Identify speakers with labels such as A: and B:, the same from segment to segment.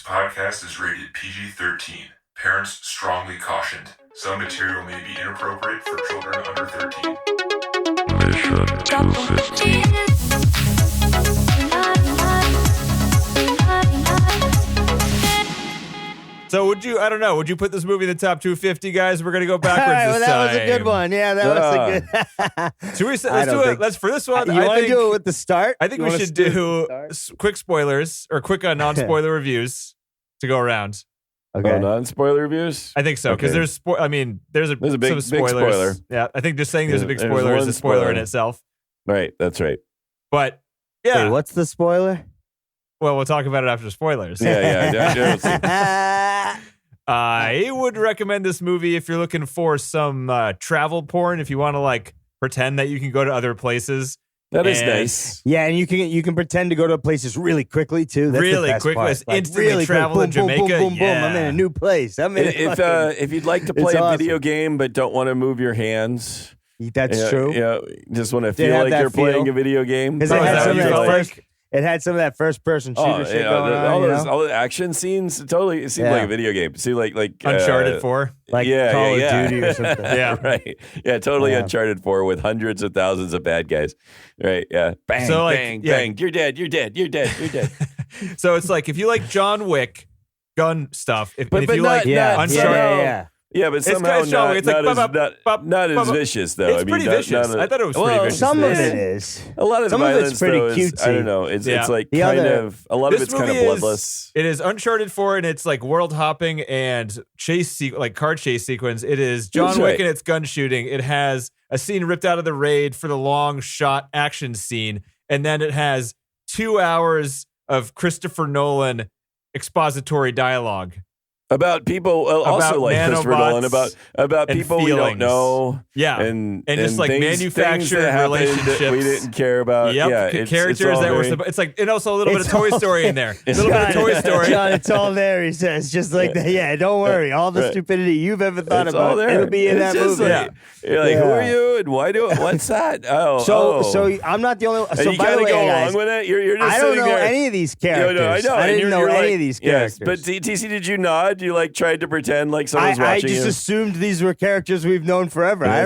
A: podcast is rated PG-13. Parents strongly cautioned. Some material may be inappropriate for children under 13. Mission 250.
B: So would you put this movie in the top 250, guys? We're going to go backwards this
C: that
B: time.
C: was a good one. Yeah, that was a good.
B: So let's do it. Let's for this one.
C: You want to do it with the start?
B: I think we should do quick spoilers or quick non-spoiler reviews to go around.
D: Okay. Oh, non-spoiler reviews?
B: I think so, because there's a big
D: spoiler.
B: Yeah, I think just saying there's a big spoiler is a spoiler in itself.
D: Right, that's right.
B: But, yeah.
C: Wait, what's the spoiler?
B: Well, we'll talk about it after spoilers.
D: Yeah.
B: I would recommend this movie if you're looking for some travel porn, if you want to, pretend that you can go to other places.
D: That is nice.
C: Yeah, and you can pretend to go to places really quickly too. That's
B: really
C: the best
B: quickly,
C: part.
B: instantly
C: really
B: travel
C: quick.
B: to Jamaica.
C: Boom, boom, boom,
B: yeah.
C: boom. I'm in a new place.
D: If you'd like to play a
C: awesome.
D: video game but don't want to move your hands,
C: that's true.
D: Yeah, just want to feel like you're playing a video game.
C: Because it had some of that first person shooter shit going on.
D: All the action scenes. It seemed like a video game. See, like
B: Uncharted 4,
C: Call of Duty or something.
B: Yeah,
D: right. Yeah, totally Uncharted 4 with hundreds of thousands of bad guys. Right. Yeah. Bang, bang, bang. You're dead. You're dead. You're dead. You're dead.
B: So it's like if you like John Wick gun stuff, if you like Uncharted.
D: Yeah, but somehow not as vicious, though.
B: It's pretty vicious. I thought it was pretty vicious.
C: Some of it is.
D: A lot of the violence,
C: it's pretty
D: though,
C: cutesy.
D: I don't know. It's like a lot of it's kind of bloodless.
B: It is Uncharted 4, and it's like world hopping and car chase sequence. It is John Wick and its gun shooting. It has a scene ripped out of the Raid for the long shot action scene, and then it has 2 hours of Christopher Nolan expository dialogue.
D: About people, also like Christopher Nolan, about people we don't know.
B: Yeah.
D: And
B: just like manufactured relationships.
D: That we didn't care about.
B: Yep.
D: Yeah.
B: Characters that were, it's like, and also a little bit of Toy Story in there. A little bit of Toy Story.
C: John, it's all there, he says. Just like that. Yeah, don't worry. All the stupidity you've ever thought about, it'll be in that movie.
D: You're like, who are you and what's that?
C: So I'm not the only one. So
D: you kind of go along with it? You're just
C: I don't know any of these characters. I didn't know any of these characters.
D: But TC, did you nod? You tried to pretend like someone's watching you?
C: I just assumed these were characters we've known forever. I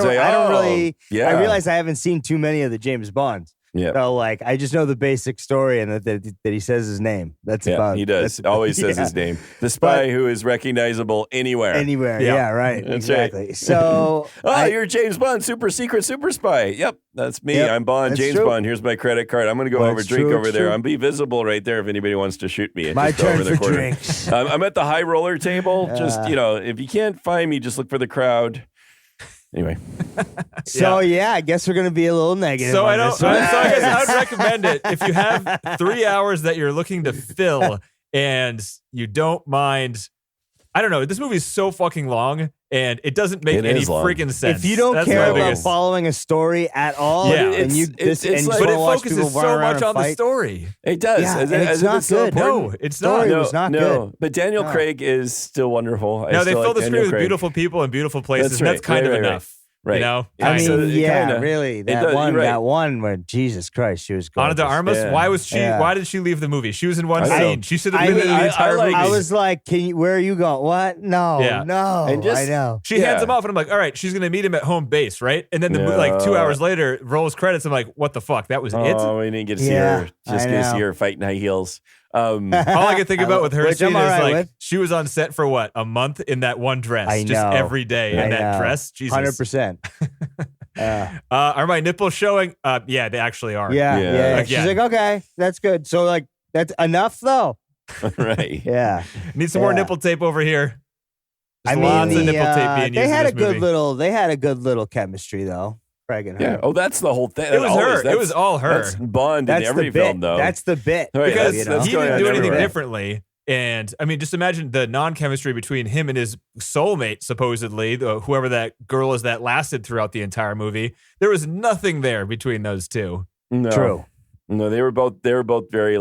C: realize I haven't seen too many of the James Bonds.
D: Yeah.
C: So I just know the basic story and that he says his name. That's about.
D: He does. Always says his name. The spy who is recognizable anywhere.
C: Anywhere. Yeah. Right.
D: That's
C: exactly.
D: Right.
C: So.
D: You're James Bond, super secret, super spy. Yep. That's me.
C: Yep,
D: I'm Bond, James Bond. Here's my credit card. I'm going to go have a drink over there. I'll be visible right there if anybody wants to shoot me.
C: My turn for drinks.
D: I'm at the high roller table. Just, if you can't find me, just look for the crowd. Anyway.
C: I guess we're going to be a little negative.
B: So I guess I would recommend it if you have 3 hours that you're looking to fill and you don't mind. I don't know. This movie is so fucking long and it doesn't make any freaking sense.
C: If you don't care about following a story at all,
B: but
C: it
B: focuses so much on the story.
D: It does.
C: Yeah, it's not good.
B: No, it's not.
C: Story was not good.
D: But Daniel Craig is still wonderful.
B: No, they fill the screen with beautiful people and beautiful places. That's kind of enough.
D: Right.
B: You know?
C: Really. That one where Jesus Christ, she was going.
B: Ana de Armas, why did she leave the movie? She was in one scene. She should have been in the entire movie.
C: I was like, where are you going? What? No.
D: And
C: I know.
B: She hands him off and I'm like, all right, she's going to meet him at home base, right? And then 2 hours later, rolls credits. I'm like, what the fuck? That was it?
D: Oh, we didn't get to see her. Just get to see her fighting high heels.
B: All I can think about with her scene is she was on set for a month in that one dress, just every day in that dress. Jesus,
C: 100%.
B: Are my nipples showing? Yeah, they actually are.
C: Yeah. She's like, okay, that's good. So that's enough though.
D: Right.
C: Yeah.
B: Need some more nipple tape over here.
C: Lots
B: of nipple tape being used.
C: They had
B: a
C: good little chemistry though. Craig and her.
D: Yeah. Oh, that's the whole thing.
B: It was her. It was all her.
D: That's Bond in every film, though.
C: That's the bit.
B: Because he didn't do anything differently. And I mean, just imagine the non-chemistry between him and his soulmate, supposedly, whoever that girl is that lasted throughout the entire movie. There was nothing there between those two.
D: No.
C: True.
D: No, they were both very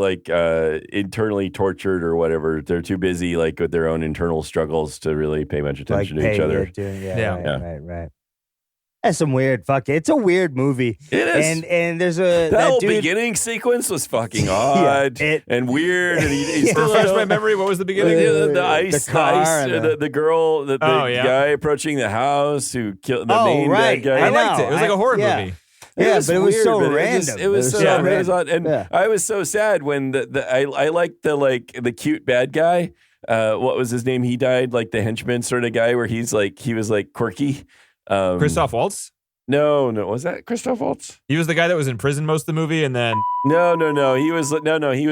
D: internally tortured or whatever. They're too busy with their own internal struggles to really pay much attention to each other.
C: Right. That's some weird It's a weird movie.
D: It is.
C: And there's
D: that whole beginning sequence was fucking odd and weird. And he still
B: refresh my memory. What was the beginning?
D: The ice, the girl, the guy approaching the house who killed the main bad guy.
B: I liked it. It was like a horror movie.
C: Yeah, but it was so random.
D: It was so random. And I was so sad when I liked the cute bad guy. What was his name? He died, like the henchman sort of guy where he was like quirky.
B: Christoph Waltz?
D: No. Was that Christoph Waltz?
B: He was the guy that was in prison most of the movie, and then
D: No. He was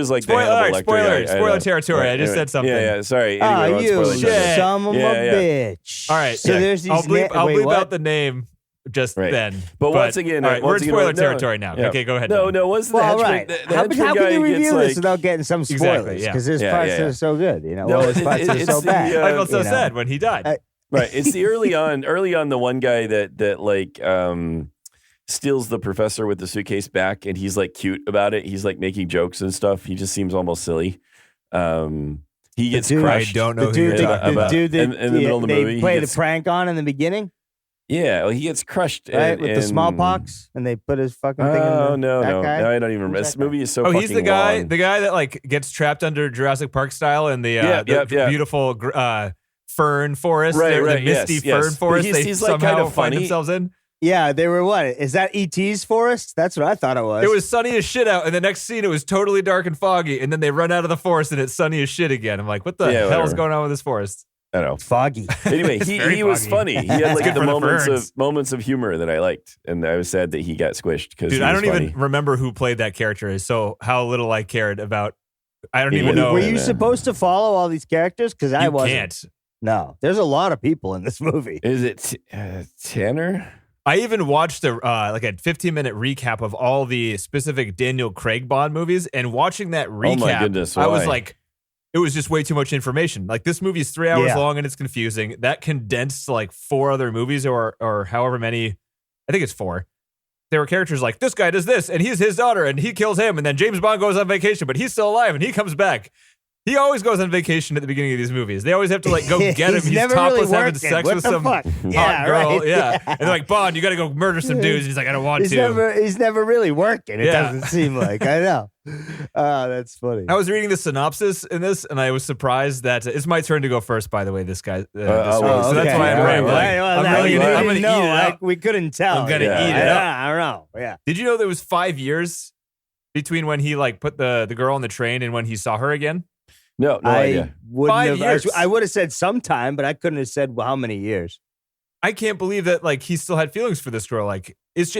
D: like
B: spoiler territory. I just said something.
D: Yeah. Sorry.
C: Anyway, you son of a bitch.
B: All right.
C: So there's these.
B: I'll bleep out the name just then.
D: But once again,
B: we're in spoiler territory now. Yeah. Okay, go ahead.
D: No. What's the henchman?
C: Right. How can you review this without getting some spoilers? Because there's parts that are so good. There's parts that are so bad.
B: I felt so sad when he died.
D: Right. It's the early on the one guy that like steals the professor with the suitcase back, and he's like cute about it. He's like making jokes and stuff. He just seems almost silly. He gets crushed.
B: I don't know who you're talking about.
C: The dude that
D: in the middle of the movie,
C: they play the prank on in the beginning.
D: Yeah, well, he gets crushed
C: with the smallpox, and they put his fucking thing in
D: no, I don't even remember. This movie is so fucking
B: he's the guy,
D: long.
B: the guy that like gets trapped under Jurassic Park style in the beautiful fern forest, the misty fern forest. He's like
D: somehow
B: kind of
D: find
B: themselves in.
C: Yeah, they were what? Is that E.T.'s forest? That's what I thought it was.
B: It was sunny as shit out, and the next scene it was totally dark and foggy, and then they run out of the forest and it's sunny as shit again. I'm like, what the hell is going on with this forest?
D: I don't know.
C: It's foggy.
D: Anyway, he was funny. He had like the moments of humor that I liked, and I was sad that he got squished because
B: I don't even remember who played that character. So how little I cared about. I don't even know.
C: Were you supposed to follow all these characters? Because I wasn't.
B: Can't.
C: No, there's a lot of people in this movie.
D: Is it Tanner?
B: I even watched a 15-minute recap of all the specific Daniel Craig Bond movies, and watching that recap,
D: oh my goodness,
B: I was like, it was just way too much information. Like, this movie is 3 hours long and it's confusing. That condensed to like 4 other movies or however many, I think it's 4. There were characters like, this guy does this and he's his daughter and he kills him, and then James Bond goes on vacation, but he's still alive and he comes back. He always goes on vacation at the beginning of these movies. They always have to like go get him. He's topless having sex with some hot girl. Right. Yeah. And they're like, Bond, you got to go murder some dudes. And he's like, I don't want to.
C: He's never really working. It doesn't seem like. I know. That's funny.
B: I was reading the synopsis in this, and I was surprised that it's my turn to go first. By the way, this guy. So that's why I'm rambling. I'm going to eat it up.
C: We couldn't tell.
B: I'm going to eat it up.
C: I don't know. Yeah.
B: Did you know there was 5 years between when he like put the girl on the train and when he saw her again?
D: No idea.
B: 5 years.
C: I would have said sometime, but I couldn't have said how many years.
B: I can't believe that like he still had feelings for this girl. Like, he's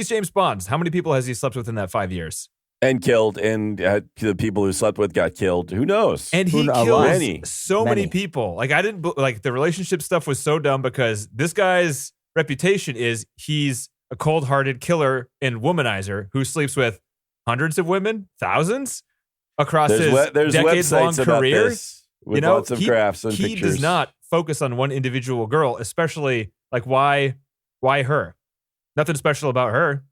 B: James Bond. How many people has he slept with in that 5 years?
D: And killed, and the people who slept with got killed. Who knows?
B: And he kills so many people. Like, I didn't like the relationship stuff was so dumb because this guy's reputation is he's a cold-hearted killer and womanizer who sleeps with hundreds of women, thousands. Across his decades-long career,
D: with lots of graphs and
B: he
D: pictures.
B: Does not focus on one individual girl, especially like why her? Nothing special about her.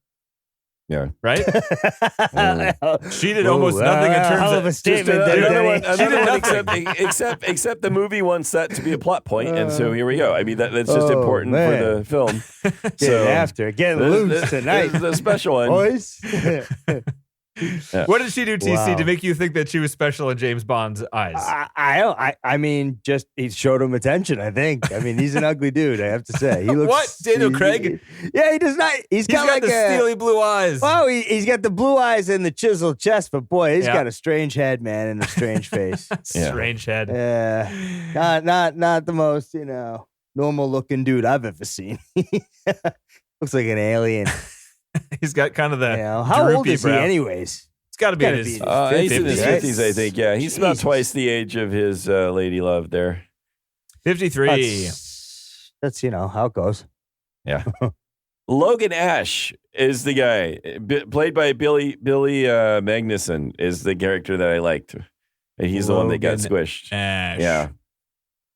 D: Yeah.
B: Right? She did almost nothing in terms of
C: a statement.
D: Except the movie wants that to be a plot point, and so here we go. I mean, that's just important for the film.
C: Getting loose tonight.
D: This is a special one.
C: Boys.
B: What did she do, TC, to make you think that she was special in James Bond's eyes?
C: I mean, just he showed him attention, I think. I mean, he's an ugly dude, I have to say. He looks
B: what? Daniel Craig?
C: Yeah, he does not. He's got like
B: the steely blue eyes.
C: Oh, he's got the blue eyes and the chiseled chest, but boy, he's got a strange head, man, and a strange face.
B: Strange head.
C: Yeah. Not the most, normal looking dude I've ever seen. Looks like an alien.
B: He's got kind of the
C: how old is he anyways?
B: It's got to be in his 50s.
D: He's in his 50s, I think. Yeah, he's about twice the age of his lady love there.
B: 53.
C: That's how it goes.
D: Yeah. Logan Ash is the guy played by Billy Magnuson is the character that I liked, and he's the one that got squished.
B: Ash.
D: Yeah.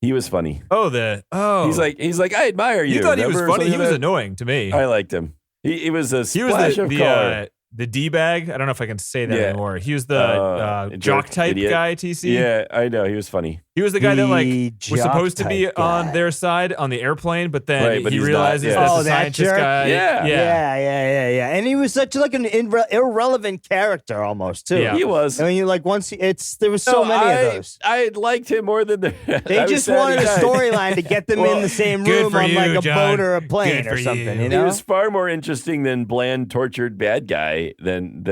D: He was funny. He's like I admire you.
B: You thought he was funny? He was annoying to me.
D: I liked him. He was a splash of color.
B: the D-bag. I don't know if I can say that
D: Yeah.
B: anymore. He was the jock type
D: idiot.
B: guy, TC.
D: Yeah, I know. He was funny.
B: He was the guy that like was
C: jock
B: supposed to be
C: type
B: on
C: guy.
B: their side on the airplane, but then
D: Right, but
B: he
D: he's not,
B: realizes
D: yeah.
B: that's
C: Oh,
B: the
C: that
B: scientist
C: jerk?
B: guy.
D: Yeah.
C: Yeah. And he was such like an irrelevant character almost too.
B: Yeah.
D: He was.
C: I mean, you like once there was so many of those.
D: I liked him more than the.
C: They just wanted a storyline to get them in the same
B: good
C: room
B: for
C: on
B: you,
C: like a
B: John.
C: boat or a plane
B: Good
C: or
B: for
C: something.
B: you.
C: You
D: He
C: know,
D: was far more interesting than bland, tortured bad guy than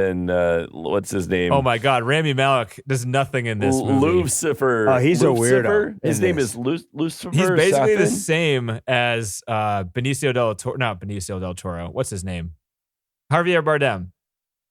D: what's his name?
B: Oh my God, Rami Malek does nothing in this movie.
D: Lucifer.
C: Oh, he's a
D: Lucifer?
C: weirdo
D: His
C: in
D: name
C: this.
D: is Lucifer.
B: He's basically the
D: Safin?
B: same as Benicio del Toro. Not Benicio del Toro. What's his name? Javier Bardem.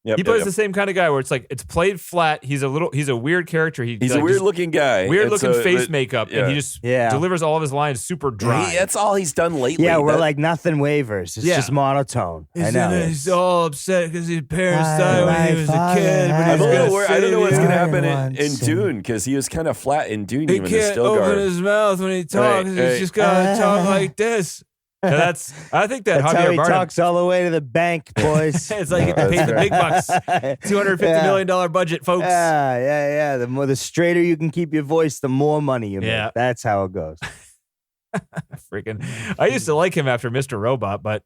D: Yep,
B: He plays
D: yep.
B: the same kind of guy where it's like it's played flat. He's a weird character.
D: He's
B: like,
D: a weird looking guy.
B: weird
D: And
B: looking
D: so-
B: face
D: but-
B: makeup,
D: yeah.
B: and he just
C: Yeah.
B: delivers all of his lines super dry.
D: That's all he's done lately.
C: yeah, where
D: That-
C: like nothing wavers. It's
B: Yeah.
C: just monotone. I know.
B: He's all upset because his parents
C: I
B: died when he
C: like
B: was a
C: father
B: kid. But
C: had
D: I'm
B: he's
D: a little
B: gonna
D: worried. I don't
B: save
D: know what's
B: you.
D: going to happen in
C: Once
D: Dune because he was kind of flat in Dune.
B: He
D: Even the
B: can't
D: Stilgar.
B: open his mouth when he talks.
D: Right,
B: He's just gotta talk like this. And I think that
C: That's how
B: Javier
C: he
B: Bardem.
C: talks all the way to the bank, boys.
B: It's like you get paid the big bucks. $250 million budget, folks.
C: Yeah. The straighter you can keep your voice, the more money you
B: Yeah.
C: make. That's how it goes.
B: Freaking, I used to like him after Mr. Robot, but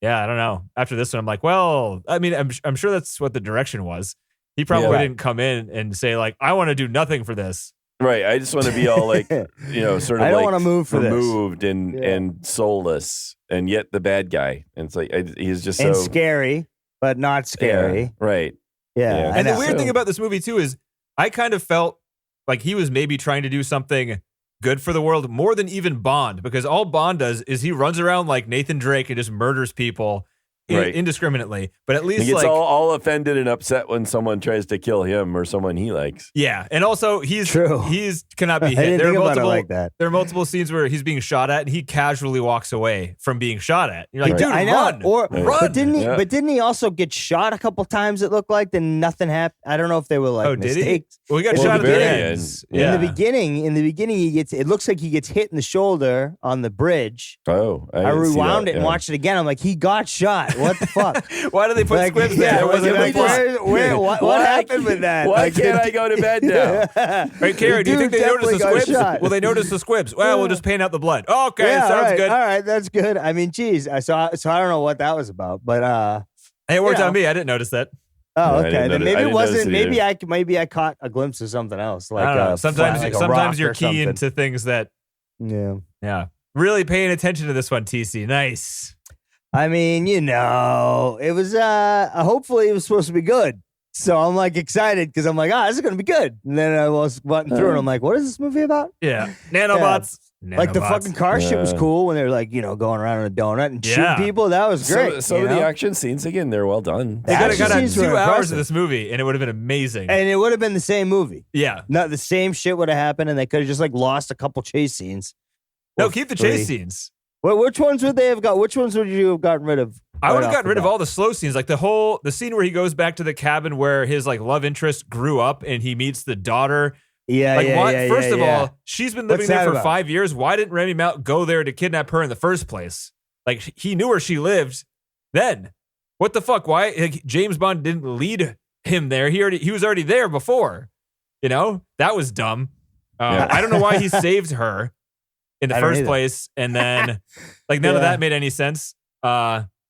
B: yeah, I don't know. After this one, I'm like, well, I mean, I'm sure that's what the direction was. He probably
D: Yeah.
B: didn't come in and say like, I want to do nothing for this.
D: Right. I just want to be all like, sort of
C: I don't
D: like
C: wanna move for this.
D: removed and
C: Yeah.
D: and soulless, and yet the bad guy. And it's like he's just
C: And
D: so
C: scary, but not scary.
D: Yeah, right.
C: Yeah.
D: Yeah.
C: I
B: And the
C: know.
B: weird thing about this movie too is I kind of felt like he was maybe trying to do something good for the world more than even Bond, because all Bond does is he runs around like Nathan Drake and just murders people
D: Right.
B: indiscriminately. But at least
D: He gets
B: like
D: all offended and upset when someone tries to kill him or someone he likes.
B: yeah, and also he's
C: True.
B: cannot be
C: I
B: hit.
C: didn't
B: There are
C: think about it
B: multiple
C: like that.
B: There are multiple scenes where he's being shot at and he casually walks away from being shot at. You're like,
D: Right.
B: dude,
C: I know.
B: run.
C: Or,
B: run.
C: But didn't he?
D: Yeah.
C: But didn't he also get shot a couple times? It looked like then nothing happened. I don't know if they were like
B: Oh, did he?
C: mistakes.
B: Well, he got
C: Well,
B: shot at
C: the
B: the
C: very
B: end.
D: end.
B: Yeah.
C: In the beginning, he gets. It looks like he gets hit in the shoulder on the bridge.
D: Oh,
C: I
D: didn't see
C: rewound
D: that,
C: it and
D: yeah.
C: watched it again. I'm like, he got shot. What the fuck?
B: Why do they put
C: Like,
B: squibs
C: yeah,
B: there? It wasn't
C: like,
B: in the plot.
C: what
D: Why
C: happened with that?
D: Why
C: Like,
D: can't I go to bed now?
B: Right, Cary, do you think they noticed the
C: definitely got
B: squibs?
C: shot.
B: Well, they noticed the squibs. Well, we'll just paint out the blood. Okay,
C: Yeah,
B: sounds
C: all right,
B: good.
C: All right, that's good. I mean, geez, so I don't know what that was about, but
B: Hey, it worked
C: Yeah.
B: on me. I didn't notice that.
C: oh,
D: I
C: okay.
D: didn't
C: Then
D: notice-
C: maybe
D: I
C: it
D: didn't
C: wasn't.
D: notice it
C: Maybe I caught a glimpse of something else. Like
B: I don't know. Sometimes,
C: like a
B: sometimes
C: rock
B: you're
C: or
B: keen
C: something.
B: to things that,
C: Yeah.
B: really paying attention to this one, TC. Nice.
C: I mean, it was hopefully it was supposed to be good. So I'm like excited because I'm like, this is gonna be good. And then I was butting through and I'm like, what is this movie about?
B: Yeah. Nanobots.
C: Like the
B: Nanobots.
C: fucking car shit was
D: Yeah.
C: cool when they were like, going around in a donut and
B: Yeah.
C: shooting people. That was great.
D: Some
C: you
D: of the
C: know?
D: action scenes, again, they're well done.
B: They could have
C: action
B: got
C: scenes
B: 2
C: were
B: hours
C: impressive.
B: of this movie and it would have been amazing.
C: And it would have been the same movie.
B: Yeah.
C: Not the same shit would have happened, and they could have just like lost a couple chase scenes.
B: No,
C: Or
B: keep the
C: 3.
B: chase scenes.
C: Well, which ones would they have got? Which ones would you have gotten rid of?
B: I would have
C: off
B: gotten
C: the
B: rid of
C: bat?
B: all the slow scenes, like the scene where he goes back to the cabin where his like love interest grew up and he meets the daughter.
C: Yeah,
B: Like,
C: yeah,
B: what?
C: yeah,
B: First
C: yeah,
B: of
C: yeah.
B: all, she's been living
C: What's
B: there
C: that
B: for
C: about?
B: 5 years. Why didn't Rami Malek go there to kidnap her in the first place? Like, he knew where she lived then. What the fuck? Why? Like, James Bond didn't lead him there. He was already there before. That was dumb.
D: Yeah.
B: I don't know why he saved her in the
C: I don't
B: first
C: either.
B: place. And then, like, none of
C: Yeah.
B: that made any sense.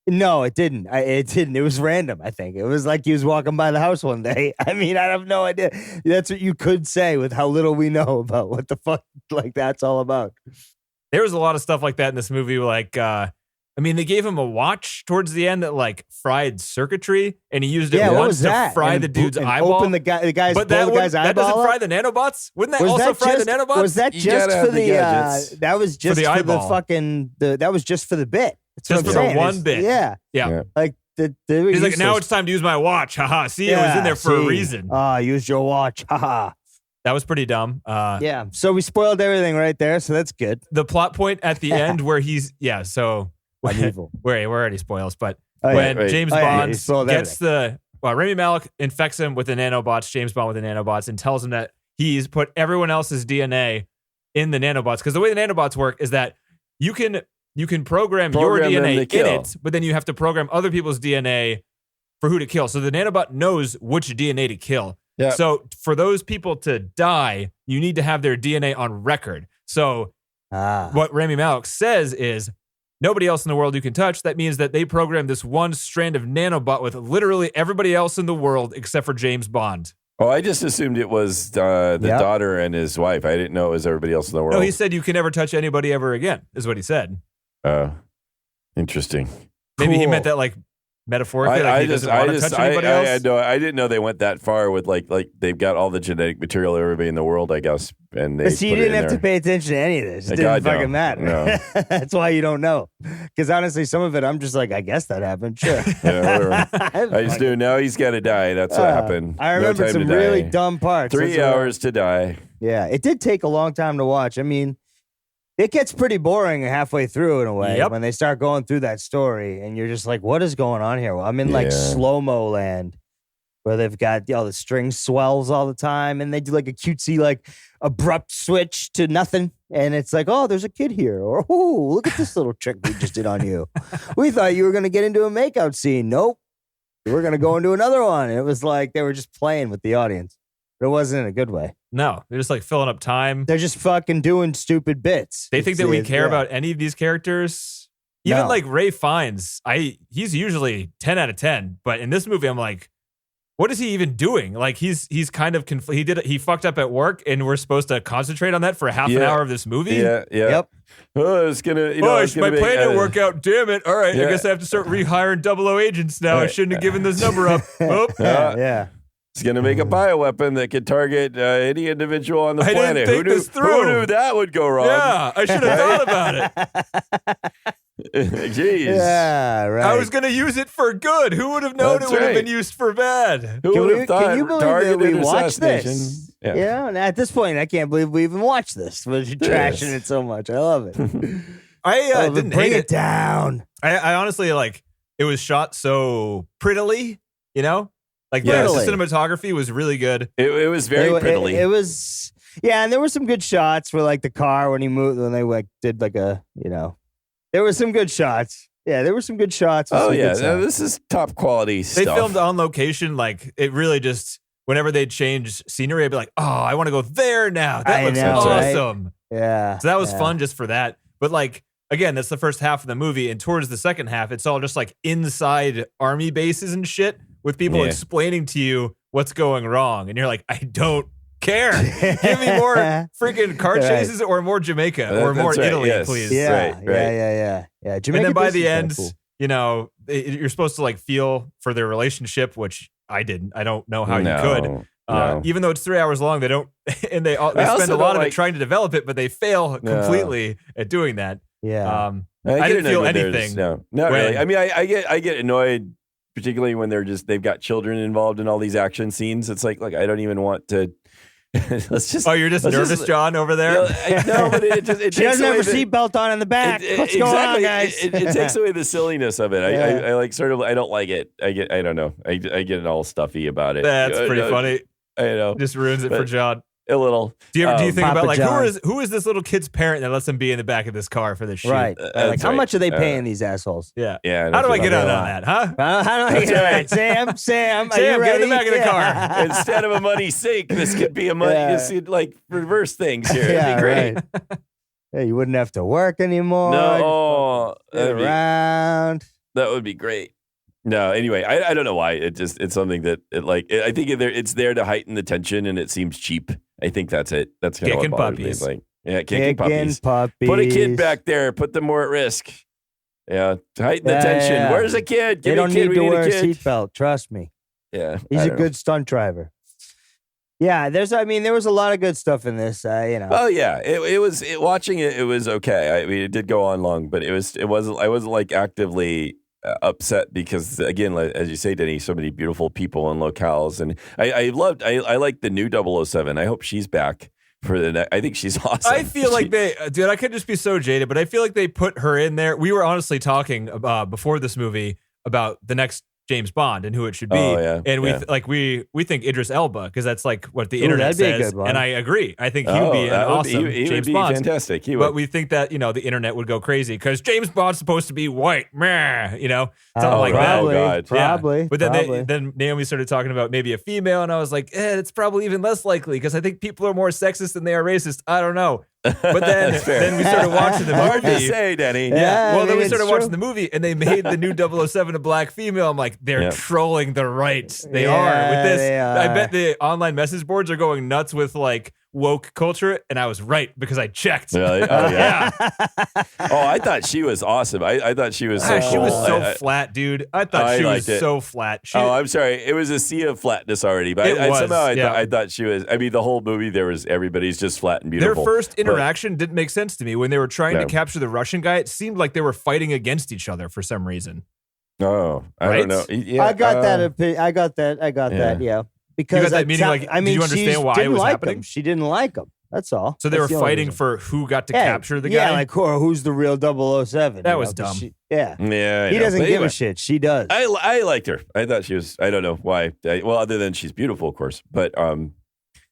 C: No, it didn't. It didn't. It was random. I think it was like he was walking by the house one day. I mean, I have no idea. That's what you could say with how little we know about what the fuck like that's all about.
B: There was a lot of stuff like that in this movie. Like, they gave him a watch towards the end that like fried circuitry, and he used it
C: Yeah, what
B: once
C: was
B: to
C: that?
B: fry
C: And
B: the dude's
C: and
B: eyeball.
C: Open the guy's
B: but
C: blow the guy's
B: that
C: eyeball
B: doesn't
C: up?
B: fry the nanobots. Wouldn't that
C: Was
B: also
C: that
B: fry
C: just,
B: the nanobots?
C: Was that
D: You
C: just
D: gotta have
C: for
D: the
C: the?
D: gadgets.
C: That was just
B: the
C: for the
B: eyeball.
C: fucking. That was just for the bit. That's
B: Just
C: what
B: for
C: I'm
B: the
C: saying.
B: one
C: It's-
B: bit.
C: Yeah,
B: Yeah.
C: like the.
B: He's like, now it's time to use my watch. Haha. See, it was in there for a reason.
C: Used your watch. Haha.
B: That was pretty dumb.
C: Yeah. So we spoiled everything right there. So that's good.
B: The plot point at the end where so
C: I'm evil.
B: we're already spoils, but
C: Oh, yeah.
B: when
D: right.
B: James
C: Oh, yeah, he
B: Bond
C: spoiled
B: gets Rami Malek infects him with the nanobots, James Bond with the nanobots, and tells him that he's put everyone else's DNA in the nanobots. Because the way the nanobots work is that you can program your
D: Program them
B: DNA
D: to
B: in
D: kill.
B: it, but then you have to program other people's DNA for who to kill. So the nanobot knows which DNA to kill.
D: Yeah.
B: So for those people to die, you need to have their DNA on record. So what Rami Malek says is nobody else in the world you can touch. That means that they programmed this one strand of nanobot with literally everybody else in the world except for James Bond.
D: Oh, I just assumed it was the daughter and his wife. I didn't know it was everybody else in the world.
B: No, he said you can never touch anybody ever again, is what he said.
D: Interesting.
B: Maybe he meant that like metaphorically, he doesn't want to touch anybody else.
D: I didn't know they went that far with like they've got all the genetic material of everybody in the world, I guess. And they
C: you didn't have to pay attention to any of this. It didn't fucking matter.
D: No.
C: That's why you don't know. Because honestly, some of it, I'm just like, I guess that happened. Sure.
D: Yeah, whatever. I just knew now he's got to die. That's what happened.
C: I remember some really dumb parts.
D: 3 hours to die.
C: Yeah, it did take a long time to watch. I mean, it gets pretty boring halfway through in a way when they start going through that story, and you're just like, "What is going on here?" Well, I'm in like slow-mo land where they've got the string swells all the time, and they do like a cutesy, like abrupt switch to nothing, and it's like, "Oh, there's a kid here," or "Oh, look at this little trick we just did on you." We thought you were going to get into a makeout scene. Nope, we're going to go into another one. And it was like they were just playing with the audience, but it wasn't in a good way.
B: No, they're just like filling up time.
C: They're just fucking doing stupid bits.
B: They think that we care about any of these characters. Even like Ray Fiennes, he's usually 10 out of 10, but in this movie, I'm like, what is he even doing? Like he's kind of he fucked up at work, and we're supposed to concentrate on that for half an hour of this movie.
D: Yeah.
C: Yep.
D: Oh, it's gonna.
B: My plan didn't work out. Damn it! All right, I guess I have to start rehiring 00 agents now. I shouldn't have given this number up. Oh.
C: Yeah.
D: It's going to make a bioweapon that could target any individual on the planet.
B: I didn't think this through.
D: Who knew that would go wrong?
B: Yeah, I should have thought about it.
D: Jeez.
C: Yeah, right.
B: I was going to use it for good. Who would have known it would have been used for bad?
D: Who would have thought?
C: Can you believe that we watched this?
D: Yeah.
C: You know, and at this point, I can't believe we even watched this. We're trashing it so much. I love it.
B: I didn't
C: bring
B: hate
C: it down.
B: I honestly it was shot so prettily, you know? Like the cinematography was really good.
D: It was very prettily.
C: It was, and there were some good shots where like the car when they like did like a, there were some good shots. Yeah, there were some good shots.
D: Oh yeah, this is top quality stuff.
B: They filmed on location. Like it really just whenever they'd change scenery, I'd be like, oh, I want to go there now. That looks awesome.
C: Right? Yeah.
B: So that was fun just for that. But like again, that's the first half of the movie, and towards the second half, it's all just like inside army bases and shit, with people explaining to you what's going wrong. And you're like, I don't care. Give me more freaking car chases or more Jamaica or more Italy, please.
C: Yeah, yeah. Jamaica,
B: and then by the end, you're supposed to like feel for their relationship, which I didn't. I don't know how you could. Even though it's 3 hours long, they don't, and they spend a lot of it trying to develop it, but they fail completely at doing that.
C: Yeah.
B: I didn't feel anything.
D: No, not really. I mean, I get annoyed, particularly when they've got children involved in all these action scenes. It's like I don't even want to. Let's just.
B: Oh, you're just nervous, John, over there.
D: No, but it
C: she doesn't have her seatbelt on in the back. What's going on, guys?
D: It takes away the silliness of it. I like sort of. I don't like it. I don't know. I get it all stuffy about it.
B: That's pretty funny.
D: I know.
B: Just ruins it for John.
D: A little.
B: Do you think
C: Papa
B: about like
C: John.
B: who is this little kid's parent that lets him be in the back of this car for this shoot?
C: Right. Like, how much are they paying these assholes?
B: Yeah.
D: Yeah.
B: How do I get out on that, huh?
C: How do I get out? Sam, are you
B: get in
C: ready?
B: the back of the car.
D: Instead of a money sink, this could be a money. Just like reverse things here. It'd be great.
C: Right. Yeah, you wouldn't have to work anymore.
D: No.
C: Get around.
D: That would be great. No, anyway, I don't know why. It's something that I think it's there to heighten the tension, and it seems cheap. I think that's it. That's kind of what bothers me. Like, kicking puppies. Put a kid back there. Put them more at risk. Yeah, to heighten the tension.
C: Yeah.
D: Where's a kid?
C: They don't need to wear a seatbelt. Trust me.
D: Yeah,
C: he's a good stunt driver. Yeah, there was a lot of good stuff in this.
D: Oh yeah, it was watching it. It was okay. I mean, it did go on long, but it wasn't. I wasn't like actively upset because, again, as you say, Denny, so many beautiful people and locales, and I like the new 007. I hope she's back for the next. I think she's awesome.
B: I feel like I could just be so jaded, but I feel like they put her in there. We were honestly talking before this movie about the next James Bond and who it should be.
D: Oh, yeah,
B: And
D: yeah.
B: we think Idris Elba because that's like what the
C: Ooh,
B: internet
C: that'd be a
B: says.
C: good one.
B: And I agree. I think he would be an
D: that would
B: awesome
D: he
B: James
D: would be
B: Bond.
D: fantastic. He
B: But
D: would.
B: we think that, the internet would go crazy because James Bond's supposed to be white, meh, something like
C: probably,
B: that.
D: God.
B: Yeah.
C: Probably.
B: But then
C: probably.
B: then Naomi started talking about maybe a female, and I was like, it's probably even less likely because I think people are more sexist than they are racist. I don't know. But then,
D: That's fair.
B: then we started watching the
D: Hard to
B: movie.
D: say, Denny.
C: Yeah.
B: Well,
C: I
B: then
C: mean,
B: we started
C: it's
B: watching
C: true.
B: the movie, and they made the new 007 a black female. I'm like, they're
D: Yeah.
B: trolling the right. They
C: Yeah,
B: are with this.
C: they
B: I
C: are.
B: bet the online message boards are going nuts with like woke culture, and I was right because I checked.
D: Really? Oh, yeah.
B: Yeah.
D: Oh, I thought she was awesome. I thought she was so
B: She
D: cool.
B: was so
D: I-
B: flat, dude. I thought
D: I
B: she was
D: liked it.
B: so flat. She,
D: Oh, I'm sorry. It was a sea of flatness already, but
B: It was,
D: somehow
B: yeah.
D: I thought she was. I mean, the whole movie there was everybody's just flat and
B: their
D: beautiful.
B: first
D: But-
B: interaction didn't make sense to me. When they were trying to
D: No.
B: capture the Russian guy, it seemed like they were fighting against each other for some reason.
D: Oh, I
B: Right?
D: don't know. Yeah,
C: I got that. I got that. Yeah. Because
B: You got that
C: it
B: meaning,
C: sound-
B: like,
C: I mean,
B: did you understand
C: she
B: why it
C: didn't
B: was
C: like
B: happening?
C: him. She didn't like him. That's all.
B: So they
C: That's
B: were
C: the only
B: fighting
C: reason.
B: for who got to
C: Yeah,
B: capture the
C: Yeah,
B: guy.
C: like who's the real 007?
B: That
C: you
B: was
C: know, 'cause
B: dumb.
C: Yeah.
D: Yeah, I
C: He
D: know.
C: doesn't
D: But
C: give
D: anyway,
C: a shit. She does.
D: I liked her. I thought she was. I don't know why. Well, other than she's beautiful, of course. But
B: the only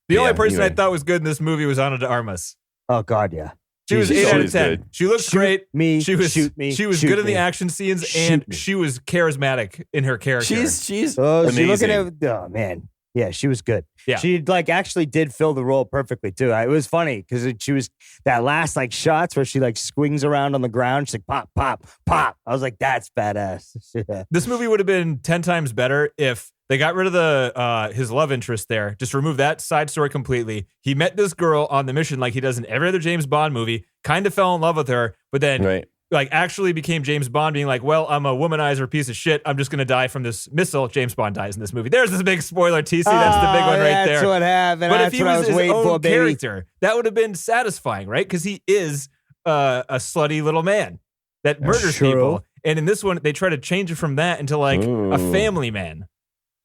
D: yeah,
B: person
D: anyway.
B: I thought was good in this movie was Ana de Armas.
C: Oh God, yeah.
B: She was
D: She's
B: 8 out of
D: always
B: 10.
D: good.
B: She looked
C: Shoot
B: great.
C: me.
B: She was
C: shoot me.
B: She was
C: shoot
B: good in the
C: me.
B: action scenes,
C: Shoot
B: and
C: me.
B: she was charismatic in her character.
D: she's
C: Oh, she
D: amazing.
C: looking at. Oh man. Yeah, she was good.
B: Yeah.
C: She like actually did fill the role perfectly too. It was funny because she was that last like shots where she like swings around on the ground. She's like pop, pop, pop. I was like, that's badass. Yeah.
B: This movie would have been 10 times better if they got rid of the his love interest there. Just remove that side story completely. He met this girl on the mission like he does in every other James Bond movie, kind of fell in love with her, but then
D: right.
B: like actually became James Bond, being like, well, I'm a womanizer piece of shit. I'm just going to die from this missile. James Bond dies in this movie. There's this big spoiler, TC. That's the big one right there.
C: That's what happened.
B: But if
C: That's
B: he
C: what I
B: was
C: was
B: his
C: waiting
B: own
C: for, baby.
B: character, that would have been satisfying, right? Because he is a slutty little man that murders
C: true.
B: people. And in this one, they try to change it from that into like a
D: Ooh.
B: family man.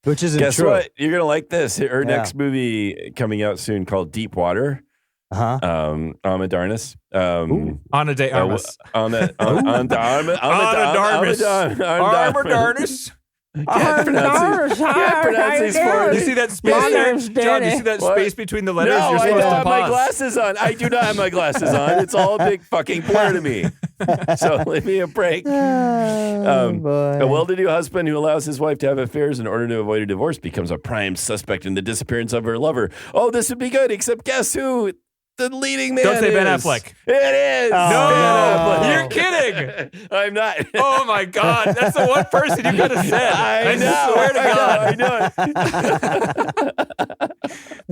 C: Which isn't
D: Guess
C: true.
D: what? You're gonna like this. Her
C: Yeah.
D: next movie coming out soon called Deep Water.
C: Uh-huh.
D: Amadarnis.
B: Ana de Armas.
D: Arma
B: Armadarnis.
D: Can't pronounce these four.
B: You see that space there? John, you see that
D: What?
B: space between the letters?
D: No,
B: You're
D: I
B: supposed
D: don't
B: to
D: have my
B: pause.
D: glasses on. I do not have my glasses on. It's all a big fucking blur to me. So leave me a break.
C: Boy.
D: A well-to-do husband who allows his wife to have affairs in order to avoid a divorce becomes a prime suspect in the disappearance of her lover. Oh, this would be good, except guess who? The leading man
B: Don't say Ben
D: is.
B: Affleck.
D: It is.
C: Oh,
B: No,
D: Ben Affleck.
B: you're kidding.
D: I'm not.
B: Oh my God, that's the one person you could have said.
D: I know.
B: swear to God.
D: I know.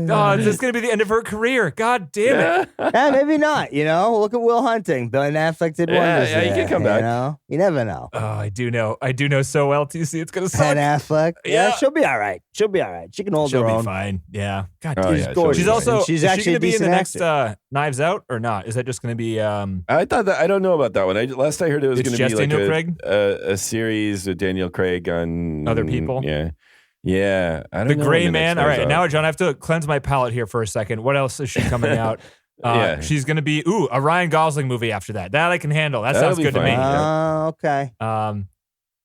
B: Oh, is this going to be the end of her career? God damn it.
C: Yeah, maybe not. You know, look at Will Hunting. Ben Affleck did
D: Yeah,
C: wonders.
D: yeah, he
C: there,
D: can come back.
C: You know, you never know.
B: Oh, I do know so well, TC. It's going to suck.
C: Ben Affleck. Yeah,
B: Yeah.
C: she'll be all right. She'll be all right. She can hold
B: She'll
C: her
B: be
C: own.
B: fine. Yeah. God
D: Oh,
B: damn.
D: yeah, she'll
C: gorgeous.
D: be
B: She's
D: fine.
B: also,
C: She's
B: is she
C: actually
B: going to
C: a
B: be in the
C: decent
B: next Knives Out or not? Is that just going to be,
D: I thought that I don't know about that one. Last I heard it was
B: It's
D: going to be
B: just
D: like
B: Daniel Craig?
D: a series with Daniel Craig on
B: Other people?
D: Yeah, yeah. I don't
B: The
D: know
B: Gray
D: when the
B: Man?
D: next
B: All
D: one's
B: right.
D: out.
B: Now, John, I have to cleanse my palate here for a second. What else is she coming out?
D: Yeah.
B: She's going to be, a Ryan Gosling movie after that. That I can handle. That
D: That'll
B: sounds
D: be
B: good to me.
D: fine.
C: Okay.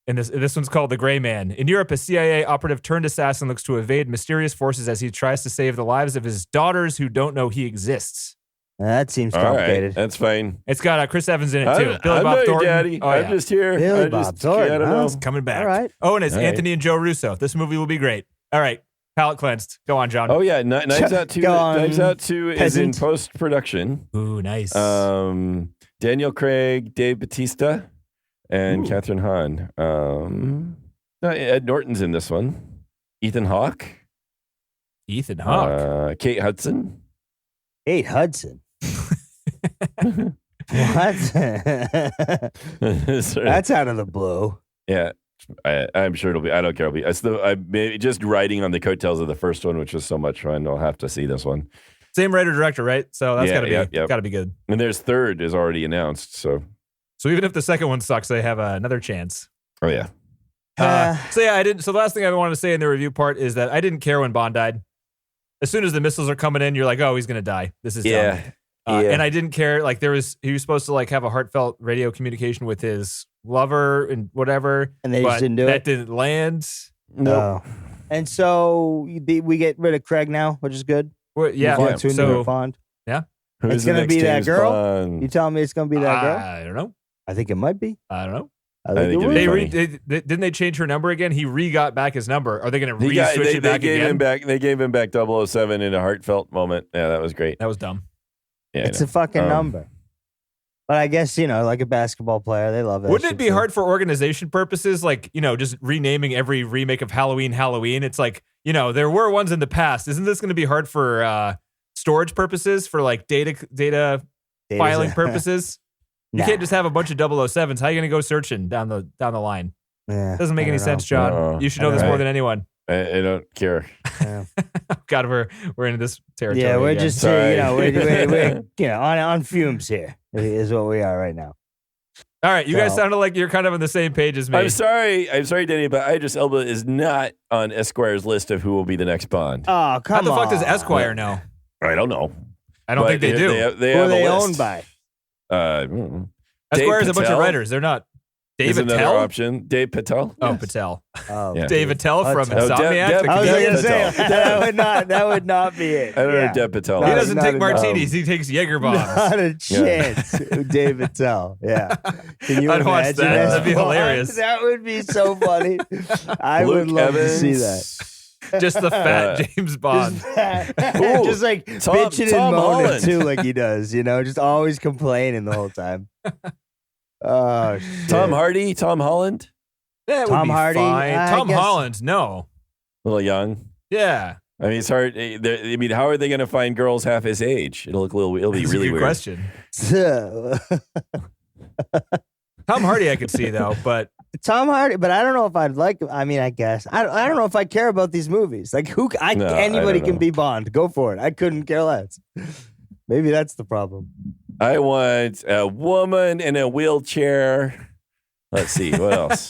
B: And this one's called The Gray Man. In Europe, a CIA operative turned assassin looks to evade mysterious forces as he tries to save the lives of his daughters who don't know he exists.
C: That seems
D: All right,
C: complicated.
D: that's fine.
B: It's got Chris Evans in it too.
D: I'm
B: Billy Bob
D: not your
B: Thornton.
D: daddy.
B: Oh,
D: I'm
B: yeah.
D: just here.
C: Billy
D: I
C: Bob
D: just,
C: Thornton,
D: I don't
C: huh?
D: know.
B: It's coming back.
C: All right.
B: Oh, and it's
D: All right.
B: Anthony and Joe Russo. This movie will be great. All right. Palate cleansed. Go on, John.
D: Oh yeah, Knives Out 2.
C: Go on,
D: Knives Out 2 is in
C: peasant.
D: post production.
B: Ooh, nice.
D: Daniel Craig, Dave Bautista, and
B: Ooh.
D: Catherine Hahn. No, Ed Norton's in this one. Ethan Hawke.
B: Ethan Hawke.
D: Kate Hudson.
C: Kate Hudson. What? That's out of the blue.
D: Yeah, I'm sure it'll be. I don't care. It'll be. I'm just riding on the coattails of the first one, which was so much fun. I'll have to see this one.
B: Same writer director, right? So that's
D: Yeah,
B: gotta be good.
D: And there's third is already announced. So,
B: So even if the second one sucks, they have another chance.
D: oh yeah,
B: So yeah, I didn't. So the last thing I wanted to say in the review part is that I didn't care when Bond died. As soon as the missiles are coming in, you're like, oh, he's gonna die. This is dumb.
D: yeah.
B: And I didn't care. Like he was supposed to like have a heartfelt radio communication with his lover and whatever.
C: And they just
B: but
C: didn't do
B: that
C: it?
B: didn't land.
C: No. And so we get rid of Craig now, which is good.
B: Well, yeah.
C: Move on to a
B: So
C: newer Bond.
D: Who's
C: It's
D: the
C: gonna
D: next
C: be that
D: James
C: girl?
D: Bond?
C: You telling me it's going to be that girl?
B: I don't know.
C: I think it might be.
B: I don't know.
C: I
D: think
C: think it
D: it'd
C: will.
D: be
B: They,
D: funny.
B: didn't they change her number again? He got back his number. Are they going to
D: They
B: switch it back
D: gave
B: again?
D: him back. They gave him back 007 in a heartfelt moment. Yeah, that was great.
B: That was dumb.
D: Yeah,
C: It's a fucking number. But I guess, like a basketball player, they love it.
B: Wouldn't it be hard for organization purposes, like, just renaming every remake of Halloween? It's like, there were ones in the past. Isn't this going to be hard for storage purposes, for like data filing purposes? You can't just have a bunch of 007s. How are you going to go searching down the line?
C: Yeah,
B: Doesn't make any sense, John. You should know this more than anyone.
D: I don't care.
C: Yeah.
B: God, we're into this territory.
C: Yeah, we're
B: again.
C: just we're on fumes here. Is what we are right now.
B: All right, you guys sounded like you're kind of on the same page as me.
D: I'm sorry, Danny, but Idris Elba is not on Esquire's list of who will be the next Bond.
C: Oh, come on.
B: How the fuck does Esquire know?
D: I don't know.
B: I don't think they do.
D: They
C: Who
D: have
C: are they
D: a list.
C: owned by?
B: Esquire's a bunch of
D: Patel
B: writers. They're not.
D: is
B: Dave
D: another
B: Attell?
D: option. Dave Patel.
B: Oh,
D: Yes.
B: Patel.
C: Oh,
D: Yeah.
B: Dave Attell from
C: Deb-
B: Insomniac.
D: Deb-
B: the
C: I was
D: Deb
C: going to say
D: Patel.
C: that would not be it.
D: I don't know
C: Yeah.
D: Deb Patel.
C: No,
B: He
D: is.
B: doesn't
C: not
B: take
C: enough.
B: martinis. He takes Jaeger bombs.
C: Not a chance. David Tell. Yeah. Can you
B: I'd watch
C: imagine
B: that. That'd be
C: Well,
B: hilarious.
C: That would be so funny. I
D: Luke
C: would love
D: Evans.
C: to see that.
B: Just the fat James Bond.
C: Just like bitching
D: Tom
C: and moaning
D: Holland.
C: too, like he does. Just always complaining the whole time. Oh, shit.
D: Tom Hardy, Tom Holland,
B: That
C: Tom
B: would be
C: Hardy,
B: fine.
C: I
B: Tom
C: guess-
B: Holland, no.
D: a little young.
B: Yeah.
D: I mean, it's hard. I mean, how are they going to find girls half his age? It'll be
B: That's
D: really
B: a good
D: weird.
B: question.
C: So,
B: Tom Hardy I could see, though, but
C: Tom Hardy, but I don't know if I'd like. I mean, I guess I don't know if I care about these movies. Like,
D: I
C: anybody
D: don't
C: can
D: know.
C: be Bond. Go for it. I couldn't care less. Maybe that's the problem.
D: I want a woman in a wheelchair. Let's see what else.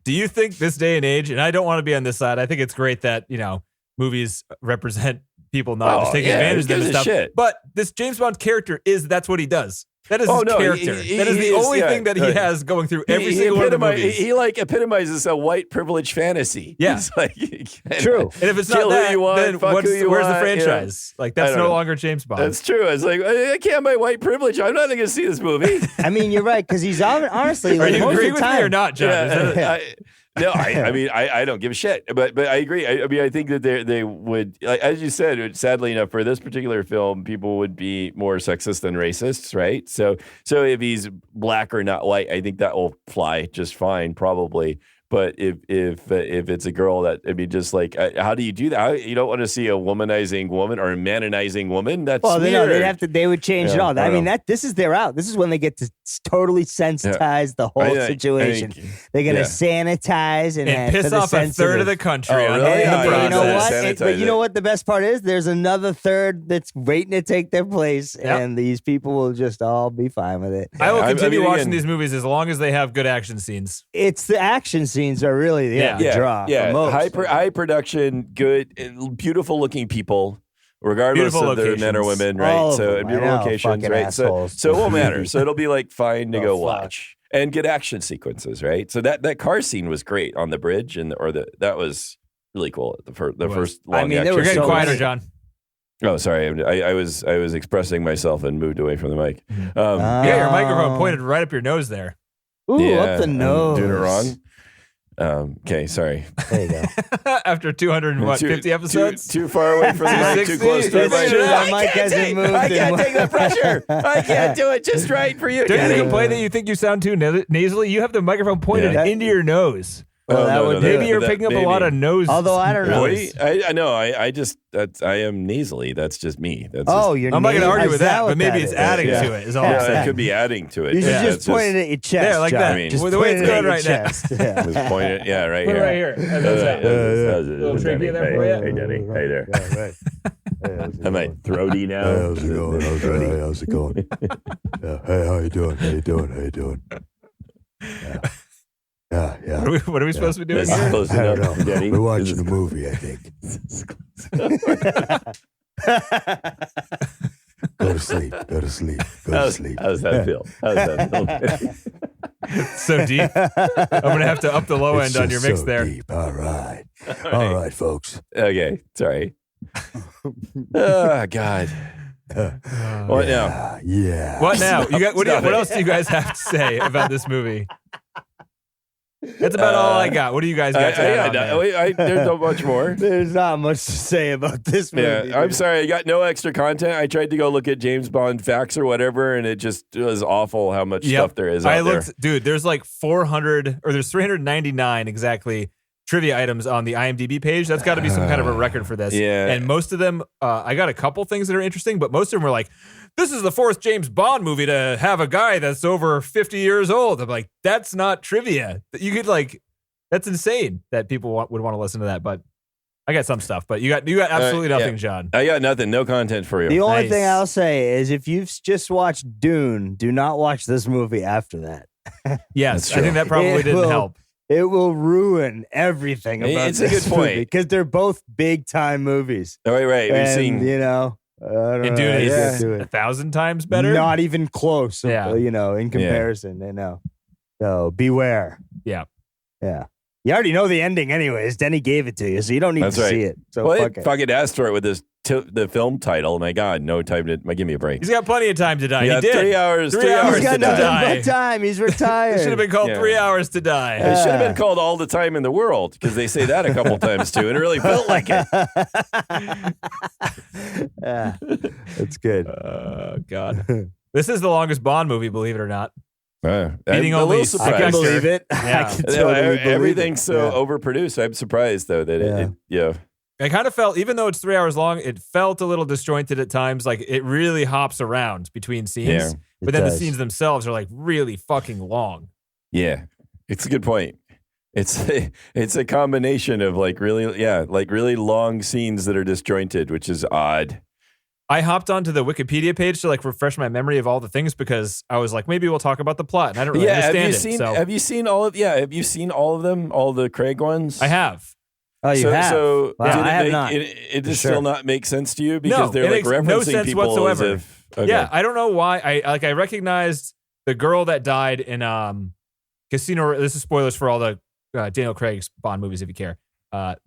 B: Do you think this day and age, and I don't want to be on this side, I think it's great that, movies represent people not just taking advantage of them and stuff.
D: Shit.
B: But this James Bond character that's what he does. That is
D: Oh,
B: his
D: no,
B: character.
D: he
B: That is the
D: is,
B: only
D: yeah,
B: thing that he
D: right.
B: has going through every single one of the movies.
D: He like epitomizes a white privilege fantasy.
B: Yeah.
D: It's like,
C: True.
B: And if it's
D: Kill
B: not
D: who
B: that,
D: you want,
B: then
D: fuck who you
B: where's the
D: want,
B: franchise? Like,
D: I
B: that's
D: don't
B: no
D: know.
B: longer James Bond.
D: That's true. It's like, I can't buy white privilege. I'm not going to see this movie.
C: I mean, you're right because he's honestly
B: Are
C: like
B: you
C: most
B: agree
C: of the
B: with me
C: time.
B: or not, John? Is that-
D: I don't give a shit. But I agree. I mean, I think that they would, like, as you said, sadly enough, for this particular film, people would be more sexist than racists, right? So if he's black or not white, I think that will fly just fine, probably. But if it's a girl, that I mean, just like, how do you do that? You don't want to see a womanizing woman or a manonizing woman. That's
C: Well,
D: weird.
C: they would change it
D: Yeah,
C: all.
D: I
C: I mean,
D: know.
C: this is their out. This is when they get to totally sensitize the whole situation. They're gonna sanitize and
B: piss
C: for the
B: off a third of the
C: sensitive.
B: country.
D: Oh,
B: on
D: really?
B: the
D: Yeah,
C: But you know
B: process.
C: what?
D: Sanitize
C: But you know
D: it.
C: what the best part is? There's another third that's waiting to take their place,
B: Yep.
C: and these people will just all be fine with it.
B: I will
D: I
B: continue
D: mean,
B: watching
D: again-
B: these movies as long as they have good action scenes.
C: It's the action scenes are really the draw.
D: Yeah,
C: for most.
D: high production, good, beautiful looking people, regardless
B: Beautiful
D: of their men or
B: locations.
D: women, right?
C: All of
D: So
C: them. I
D: beautiful
C: know,
D: locations,
C: fucking
D: right?
C: assholes.
D: So it won't matter. So it'll be like fine to
C: Oh,
D: go
C: fuck.
D: watch and get action sequences, right? So that car scene was great on the bridge, that was really cool. The first long
C: I mean, there
D: action.
B: You're
C: were
B: getting
C: so
B: quieter,
C: many-
B: John.
D: Oh, sorry, I was expressing myself and moved away from the mic.
B: Yeah, your microphone pointed right up your nose there.
C: Ooh,
D: yeah,
C: up the
D: I'm
C: nose.
D: doing it wrong. Okay, sorry.
C: There you go.
B: After 250 episodes?
D: Too far away from the mic, too
B: 260?
D: close to the
C: It's
D: mic.
C: true, that
D: I
C: mic
D: can't
C: hasn't moved
D: I can't
C: in-
D: take the pressure. I can't do it just right for you.
B: Don't you
D: Danny.
B: complain that you think you sound too nasally? You have the microphone pointed
D: Yeah.
B: into your nose.
C: Well, that would do
B: Maybe
C: it.
B: you're picking up a lot of nose.
C: Although I don't know.
B: noise.
D: I know. I am nasally. That's just me. That's
C: Oh,
D: just,
C: you're
B: I'm not going to
C: nasal?
B: argue
C: Is
B: with that,
C: what
B: but maybe
C: that
B: it's
C: is?
B: adding
D: Yeah.
B: to it, is all I'm
D: yeah,
B: saying.
D: it could be adding to it.
C: You should
D: Yeah,
C: just
D: it's
C: point it at your chest.
B: Yeah, like
C: John.
B: that.
D: I mean,
C: Just
B: Well, the way
C: point
B: it's
C: it at
B: going
C: your
B: right now.
C: chest. Yeah.
D: Just point it. Yeah, right
B: Put it
D: here.
B: right here. That's it.
D: Little
B: tricky there for you?
D: Hey, Danny. Hey there.
C: Yeah, right. Hey, how's it
D: Am I
C: going?
D: throaty now?
C: Hey, how's it going? How's it going? Yeah. Hey, how you doing? How you doing? Yeah.
B: What are we supposed to be doing
D: This is
B: here?
D: close
C: I don't
D: enough,
C: know.
D: Danny.
C: We're watching
D: This
C: a
D: is-
C: movie, I think. Go to sleep.
D: How's that feel? How's that feel?
B: So deep. I'm gonna have to up the low end on your mix there.
C: Deep. All right, all right, folks.
D: Okay, sorry. Oh God. What now?
C: Yeah.
B: What now? You got what
D: Stop it.
B: else do you guys have to say about this movie? That's about all I got. What do you guys got to add on there?
D: There's not much more.
C: There's not much to say about this movie.
D: Yeah, I'm sorry. I got no extra content. I tried to go look at James Bond facts or whatever, and it just was awful how much stuff there is out there.
B: Dude, there's like 400 or there's 399 exactly trivia items on the IMDb page. That's got to be some kind of a record for this.
D: Yeah.
B: And most of them, I got a couple things that are interesting, but most of them were like, this is the fourth James Bond movie to have a guy that's over 50 years old. I'm like, that's not trivia. You could that's insane that people would want to listen to that. But I got some stuff, but you got absolutely nothing, John.
D: I got nothing. No content for you.
C: The only thing I'll say is if you've just watched Dune, do not watch this movie after that.
B: Yes, I think that probably didn't help.
C: It will ruin everything about
D: It's a good point.
C: because they're both big time movies.
D: Right. We've seen.
C: I don't
B: And
C: know.
B: Dune
C: Yeah.
B: is 1,000 times better.
C: Not even close.
B: Yeah.
C: In comparison. So beware.
B: Yeah.
C: Yeah. You already know the ending anyways. Denny gave it to you, so you don't need
D: That's
C: to
D: right.
C: see it. So
D: Well,
C: fuck it.
D: fucking asked for it with this the film title. My God, no time to give me a break.
B: He's got plenty of time to die.
D: Yeah,
B: he did.
D: 3 hours.
B: 3
D: 3
B: hours
D: hours
C: He's
B: to
C: got
D: to
C: nothing
B: die.
C: but time. He's retired.
B: It should have been called
D: Yeah.
B: 3 hours to die.
D: It should have been called All the Time in the World because they say that a couple times too, and it really felt like it.
C: Yeah, that's good.
B: God. This is the longest Bond movie, believe it or not.
D: I'm
B: Beating
D: a
B: only
D: little
C: I can
D: surprised.
C: believe it.
B: Yeah.
C: I can totally believe
D: Everything's
C: it.
D: so
C: Yeah.
D: overproduced. I'm surprised though that it
B: I kind of felt, even though it's 3 hours long, it felt a little disjointed at times. Like it really hops around between scenes.
D: Yeah,
B: but then
C: does.
B: the scenes themselves are like really fucking long.
D: Yeah, it's a good point. It's a combination of like really long scenes that are disjointed, which is odd.
B: I hopped onto the Wikipedia page to like refresh my memory of all the things because I was like, maybe we'll talk about the plot. And I don't really understand it.
D: Have you seen all of them? All the Craig ones?
B: I have.
C: Oh, you have?
D: So
C: Wow,
D: did
C: I have
D: make,
C: not.
D: It does
C: Sure.
D: still not make sense to you because they're
B: it
D: like
B: makes
D: referencing
B: no sense
D: people
B: whatsoever.
D: as if okay.
B: Yeah, I don't know why. I recognized the girl that died in Casino. This is spoilers for all the Daniel Craig's Bond movies, if you care.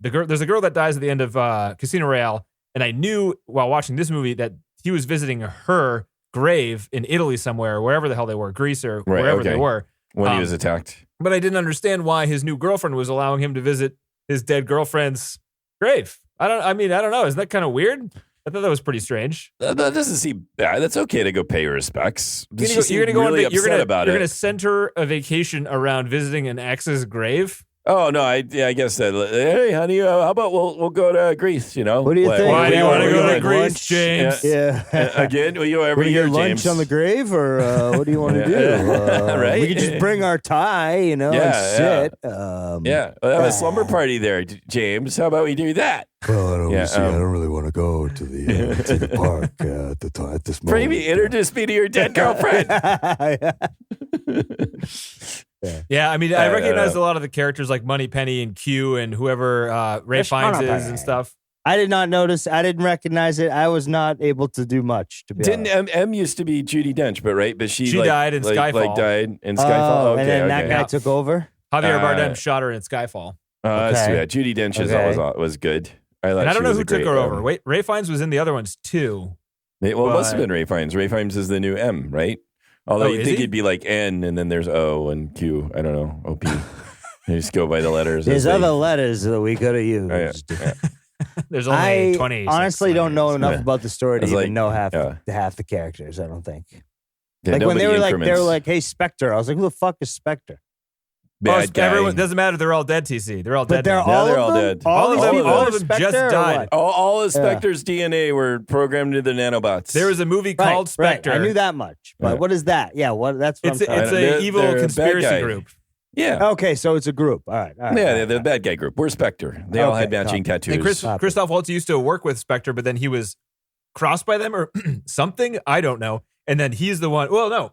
B: There's a girl that dies at the end of Casino Royale, and I knew while watching this movie that he was visiting her grave in Italy somewhere, or wherever the hell they were, Greece or wherever they were,
D: when he was attacked.
B: But I didn't understand why his new girlfriend was allowing him to visit his dead girlfriend's grave. I don't know. Isn't that kind of weird? I thought that was pretty strange.
D: That doesn't seem bad. That's okay to go pay your respects.
B: You're gonna go
D: really
B: on. You're
D: upset about
B: You're
D: it.
B: gonna center a vacation around visiting an ex's grave.
D: Oh no, I guess that. Hey, honey, how about we'll go to Greece? You know,
C: What do you think?
B: Why do you want to
C: What
B: go to
C: like
B: Greece,
C: lunch?
B: James?
C: Yeah.
D: Again, every
C: We
D: year,
C: get lunch
D: James.
C: on the grave, or what do you want to do?
D: Right?
C: We could just bring our tie, and sit.
D: We'll have a slumber party there, James. How about we do that?
E: Well, I don't,
D: Yeah,
E: I don't really want to go to the park at this moment.
D: Maybe introduce me to your dead girlfriend.
B: Yeah, I mean, I recognized a lot of the characters like Moneypenny and Q and whoever Ray Fiennes is and stuff.
C: I did not notice. I didn't recognize it. I was not able to do much. To be honest.
D: M used to be Judi Dench, but right, but she
B: died in Skyfall.
D: Died in Skyfall. Okay,
C: and then that guy
B: Yeah.
C: took over.
B: Javier Bardem shot her in Skyfall.
D: That's
C: Okay.
D: yeah. Judi Dench was good. I
B: And I don't know who took her over.
D: over.
B: Wait, Ray Fiennes was in the other ones too.
D: It must have
B: but-
D: been Ray Fiennes. Ray Fiennes is the new M, right? Although
B: Oh,
D: you'd
B: is
D: think
B: he?
D: he'd be like N, and then there's O and Q. I don't know, OP. They just go by the letters.
C: There's
D: as they-
C: other letters that we could have used.
D: Oh, yeah.
B: There's only
C: I
B: 20.
C: honestly don't know enough
D: Yeah.
C: about the story to
D: It's
C: even
D: like-
C: know half
D: yeah.
C: the characters. I don't think.
D: Yeah,
C: Like when they
D: nobody
C: were
D: increments.
C: like, "Hey, Spectre," I was like, "Who the fuck is Spectre?"
D: Bad guy.
B: Everyone doesn't matter. They're all dead. TC. They're all
C: But
B: dead.
C: they're
B: now.
D: Now
C: all
D: they're
C: of
D: all
C: them?
D: dead.
B: All of
C: these
B: them-
C: people
B: all
C: are
B: of them
C: Spectre
B: just
C: or
B: died.
C: what?
D: All of Spectre's DNA were programmed into the nanobots.
B: There was a movie
C: Right,
B: called Spectre.
C: Right. I knew that much, but
D: Yeah.
C: what is that? Yeah, what? That's what
B: It's
C: I'm trying
B: it's
C: to-
B: a
D: They're
B: evil
D: a bad
B: conspiracy
D: guy.
B: group.
D: Yeah.
C: Okay, so it's a group. All right.
D: Yeah, they're the bad guy group. We're Spectre. They all had
C: Okay,
D: matching tattoos.
B: And
C: Copy.
B: Christoph Waltz used to work with Spectre, but then he was crossed by them or something. I don't know. And then he's the one. Well, no,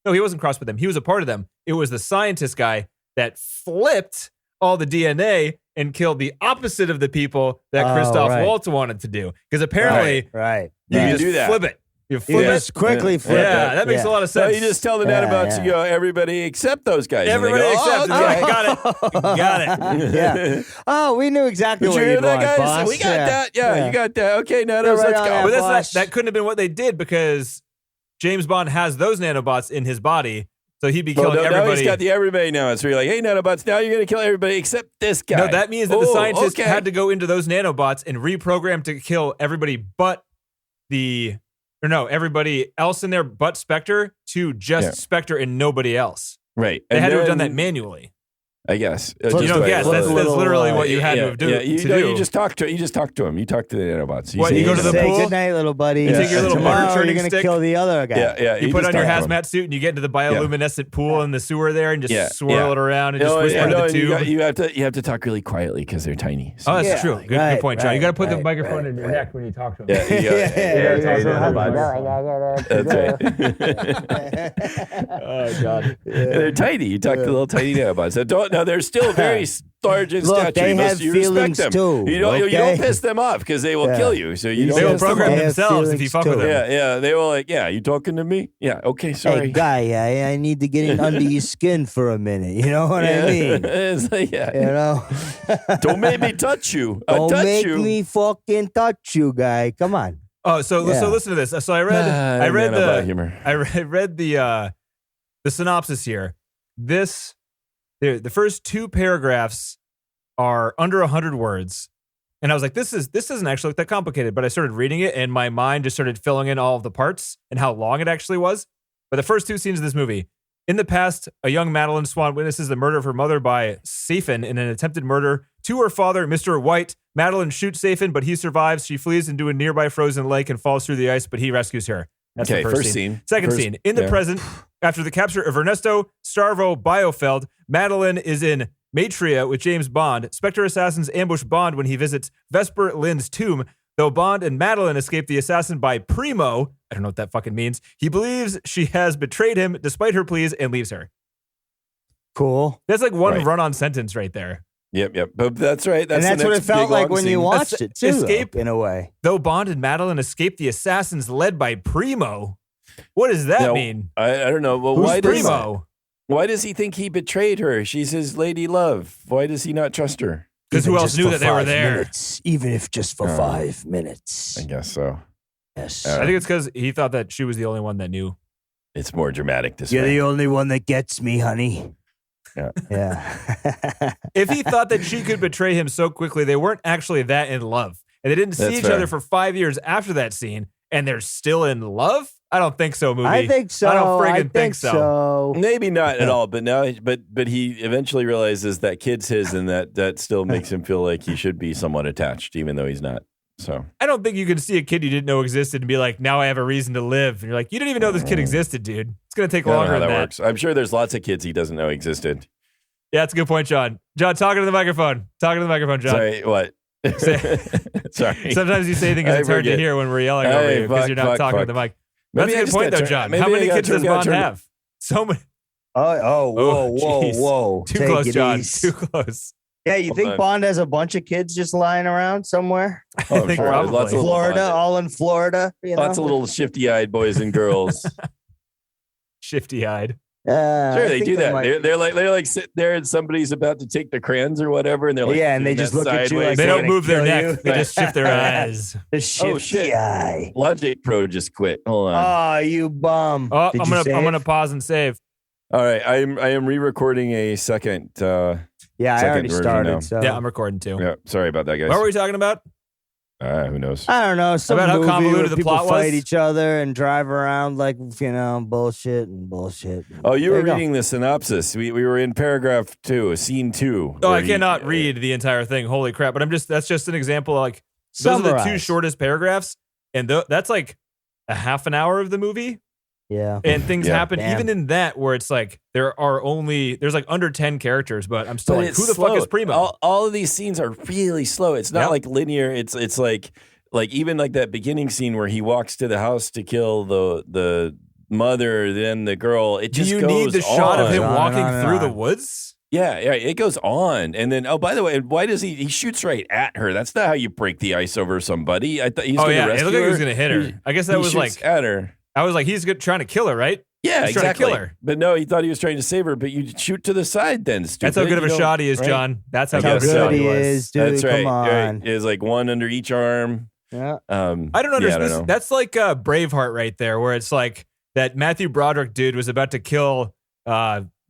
B: no, he wasn't crossed with them. He was a part of them. It was the scientist guy that flipped all the DNA and killed the opposite of the people that
C: Oh,
B: Christoph
C: right.
B: Waltz wanted to do. Because apparently
C: Right.
B: you
D: You
B: can
D: can
B: just
D: do that.
B: flip it. You
C: You
B: flip
C: just
B: it.
C: quickly flip
B: Yeah,
C: it.
B: that makes a lot of
D: So
B: sense.
D: you just tell the
C: Yeah,
D: nanobots,
C: yeah.
D: you go, everybody except those guys. And they
B: Everybody
D: go,
B: accepts it.
D: "Oh, okay."
B: Yeah, got it.
C: Yeah. Oh, we knew exactly
D: Did
C: what
D: you hear
C: you'd
D: that,
C: want,
D: guys?
C: boss.
D: We got that. Yeah, you got that. Okay, nanos,
C: Yeah, right
D: let's
C: on
D: go.
C: that.
B: But
C: Boss.
B: that couldn't have been what they did because James Bond has those nanobots in his body, so he'd be
D: Well,
B: killing
D: now
B: everybody.
D: he's got the everybody now. So you're like, hey, nanobots, now you're going to kill everybody except this guy.
B: No, that means that the
D: Oh,
B: scientists
D: okay.
B: had to go into those nanobots and reprogram to kill everybody but everybody else in there but Spectre to just Spectre and nobody else.
D: Right.
B: They
D: And
B: had to have done
D: then-
B: that manually.
D: I guess.
C: You
B: You don't
C: by
B: guess.
C: flip
B: That's
C: a little,
B: literally what you had to have do.
D: You just talk to. You just talk to him. You talk to the nanobots.
B: What, you go to the
C: say
B: pool?
C: good night, little buddy.
B: You take your little
C: Tomorrow
B: butter churning
C: you're gonna
B: stick?
C: kill the other guy.
D: Yeah.
B: You put
D: just
B: on your
D: talk to him.
B: hazmat suit and you get into the bioluminescent pool in the sewer there and just
D: Yeah,
B: swirl
D: yeah.
B: it around and just whisper into the tube.
D: You have to talk really quietly because they're tiny. So.
B: Oh, that's
C: Yeah,
B: true. Good
C: right,
B: point, John. You got to put the
C: right,
B: microphone
C: right,
B: in your
C: right.
B: neck when you talk to them.
D: Yeah, That's right.
B: Oh, God.
D: They're tiny. You talk to the little tiny nanobots. They're still very large in
C: Look,
D: stature.
C: they
D: You must-
C: have
D: you respect
C: feelings
D: them.
C: too,
D: You don't
C: okay?
D: piss them off because they will
C: Yeah.
D: kill you. So you
C: They
D: don't.
B: They will
C: Yes,
B: program
C: they have
B: themselves if you
C: feelings
B: fuck with
C: too.
B: them.
D: Yeah. They will like, yeah. You talking to me? Yeah. Okay.
C: Hey,
D: Sorry.
C: guy, I need to get in under your skin for a minute. You know what I mean?
D: It's like, yeah.
C: You know?
D: Don't make me touch you. I
C: Don't
D: touch
C: make
D: you.
C: me fucking touch you, guy. Come on.
B: Oh, so
C: Yeah.
B: listen to this. So I read
D: Nanobot humor.
B: I read the synopsis here. The first two paragraphs are under 100 words. And I was like, this doesn't actually look that complicated. But I started reading it and my mind just started filling in all of the parts and how long it actually was. But the first two scenes of this movie. In the past, a young Madeline Swan witnesses the murder of her mother by Safin in an attempted murder to her father, Mr. White. Madeline shoots Safin, but he survives. She flees into a nearby frozen lake and falls through the ice, but he rescues her. That's
D: Okay,
B: the
D: first scene.
B: Second
D: First-
B: scene. In the
D: yeah.
B: present, after the capture of Ernesto Starvo Biofeld, Madeline is in Matria with James Bond. Spectre assassins ambush Bond when he visits Vesper Lynd's tomb. Though Bond and Madeline escape the assassin by Primo, I don't know what that fucking means, he believes she has betrayed him despite her pleas and leaves her.
C: Cool.
B: That's like one
D: Right.
B: run-on sentence right there.
D: Yep. But that's right.
C: And that's
D: the
C: what it
D: next
C: felt
D: big
C: like
D: long
C: when you
D: scene.
C: watched it, too,
B: Escape.
C: though, in a way.
B: Though Bond and Madeline escape the assassins led by Primo. What does that
D: Now,
B: mean?
D: I don't know. Well,
B: Who's Primo?
D: Why does he think he betrayed her? She's his lady love. Why does he not trust her?
B: Because who
C: Even
B: else
C: just
B: knew
C: for
B: that they were
C: 5
B: there?
C: minutes. Even if just for
D: Oh.
C: 5 minutes.
D: I guess so.
C: Yes.
B: I think it's because he thought that she was the only one that knew.
D: It's more dramatic this
C: You're
D: way.
C: the only one that gets me, honey.
D: Yeah.
C: Yeah.
B: If he thought that she could betray him so quickly, they weren't actually that in love. And they didn't see
D: That's
B: each
D: fair.
B: other for 5 years after that scene, and they're still in love? I don't think so, movie.
C: I think so.
B: I don't friggin'
C: I
B: think so.
D: Maybe not at all, but now, but he eventually realizes that kid's his, and that still makes him feel like he should be somewhat attached, even though he's not. So
B: I don't think you can see a kid you didn't know existed and be like, now I have a reason to live. And you're like, you didn't even know this kid existed, dude. It's going to take
D: I don't know
B: longer
D: how
B: than
D: that
B: that.
D: works. I'm sure there's lots of kids he doesn't know existed.
B: Yeah, that's a good point, John. John, talking to the microphone. Talking to the microphone, John.
D: Sorry, what? Sorry.
B: Sometimes you say things
D: I
B: it's hard to
D: forget.
B: hear when we're yelling
D: Hey,
B: over you because
D: fuck,
B: you're not
D: fuck,
B: talking
D: fuck.
B: to the mic.
D: Maybe
B: That's
D: I
B: a good
D: just
B: point,
D: got
B: though,
D: tur-
B: John.
D: maybe
B: How
D: I
B: many
D: got
B: kids
D: tur-
B: does
D: got
B: Bond
D: turned-
B: have? So many.
C: Whoa.
B: Jeez. Too
C: Take
B: close,
C: it
B: John.
C: easy.
B: Too close.
C: Yeah, you
D: Hold
C: think
D: on.
C: Bond has a bunch of kids just lying around somewhere?
D: Oh, I'm
B: think
D: sure.
B: probably.
D: Lots of little
C: Florida,
D: Bond-
C: all in Florida. You know?
D: Lots of little shifty-eyed boys and girls.
B: Shifty-eyed.
C: Yeah,
D: Sure,
C: I
D: they
C: think
D: do that.
C: might-
D: They're like sitting there, and somebody's about to take the crayons or whatever, and they're like,
C: Yeah, and they
D: doing
C: just
D: that
C: look at you
D: sideways.
C: like
B: They
C: they're
B: don't
C: gonna
B: move their
C: kill
B: neck.
C: you.
B: They just shift their eyes.
C: The shifty
D: Oh, shit.
C: eye.
D: Logic Pro just quit. Hold on.
C: Oh, you bum.
B: Oh,
C: Did
B: I'm
C: you
B: gonna
C: save?
B: pause and save.
D: All right, I am re-recording a second.
C: Yeah, I
D: second
C: already
D: version
C: started.
D: now.
C: So
B: Yeah, I'm recording too.
D: Yeah, sorry about that, guys.
B: What were we talking about?
D: Who knows?
C: I don't know. Some
B: About how
C: movie
B: convoluted
C: where
B: the
C: people
B: plot
C: fight
B: was?
C: each other and drive around like bullshit.
D: Oh, you
C: There
D: were
C: you go.
D: reading the synopsis. We were in paragraph 2, scene 2.
B: Oh,
D: where
B: I
D: he-
B: cannot read the entire thing. Holy crap! But that's just an example. Like those are the two
C: Summarize.
B: shortest paragraphs, and that's like a half an hour of the movie.
C: Yeah.
B: And things
D: Yeah.
B: happen
C: Damn.
B: even in that where it's like there's like under 10 characters, but I'm still
D: But
B: like,
D: it's
B: who the
D: slow.
B: fuck is Primo?
D: All of these scenes are really slow. It's not
B: Yep.
D: like linear. It's like even like that beginning scene where he walks to the house to kill the mother, then the girl. It
B: Do
D: just
B: you
D: goes
B: need the shot of
D: on.
B: him
C: On and
B: walking
C: on and
B: through the
C: on.
B: woods?
D: Yeah, it goes on. And then, oh, by the way, why does he shoots right at her? That's not how you break the ice over somebody. I thought he's going to
B: it
D: rescue
B: looked like he was
D: her.
B: going to hit her. I guess that
D: He
B: was
D: shoots
B: like,
D: at her.
B: I was like, he's trying to kill her, right?
D: Yeah,
B: He's trying to
D: exactly.
B: kill her.
D: But no, he thought he was trying to save her, but you shoot to the side then, stupid.
B: That's how good of a
D: You
B: shot he is,
D: right?
B: John. That's how
D: I
B: good of a
D: guess
B: shot
D: so.
B: he
C: he
B: was.
C: is, dude.
D: That's right.
C: Come on.
D: Right. It was like one under each arm.
C: Yeah.
B: I don't
D: Yeah,
B: understand.
D: I don't know.
B: That's like Braveheart right there, where it's like that Matthew Broderick dude was about to kill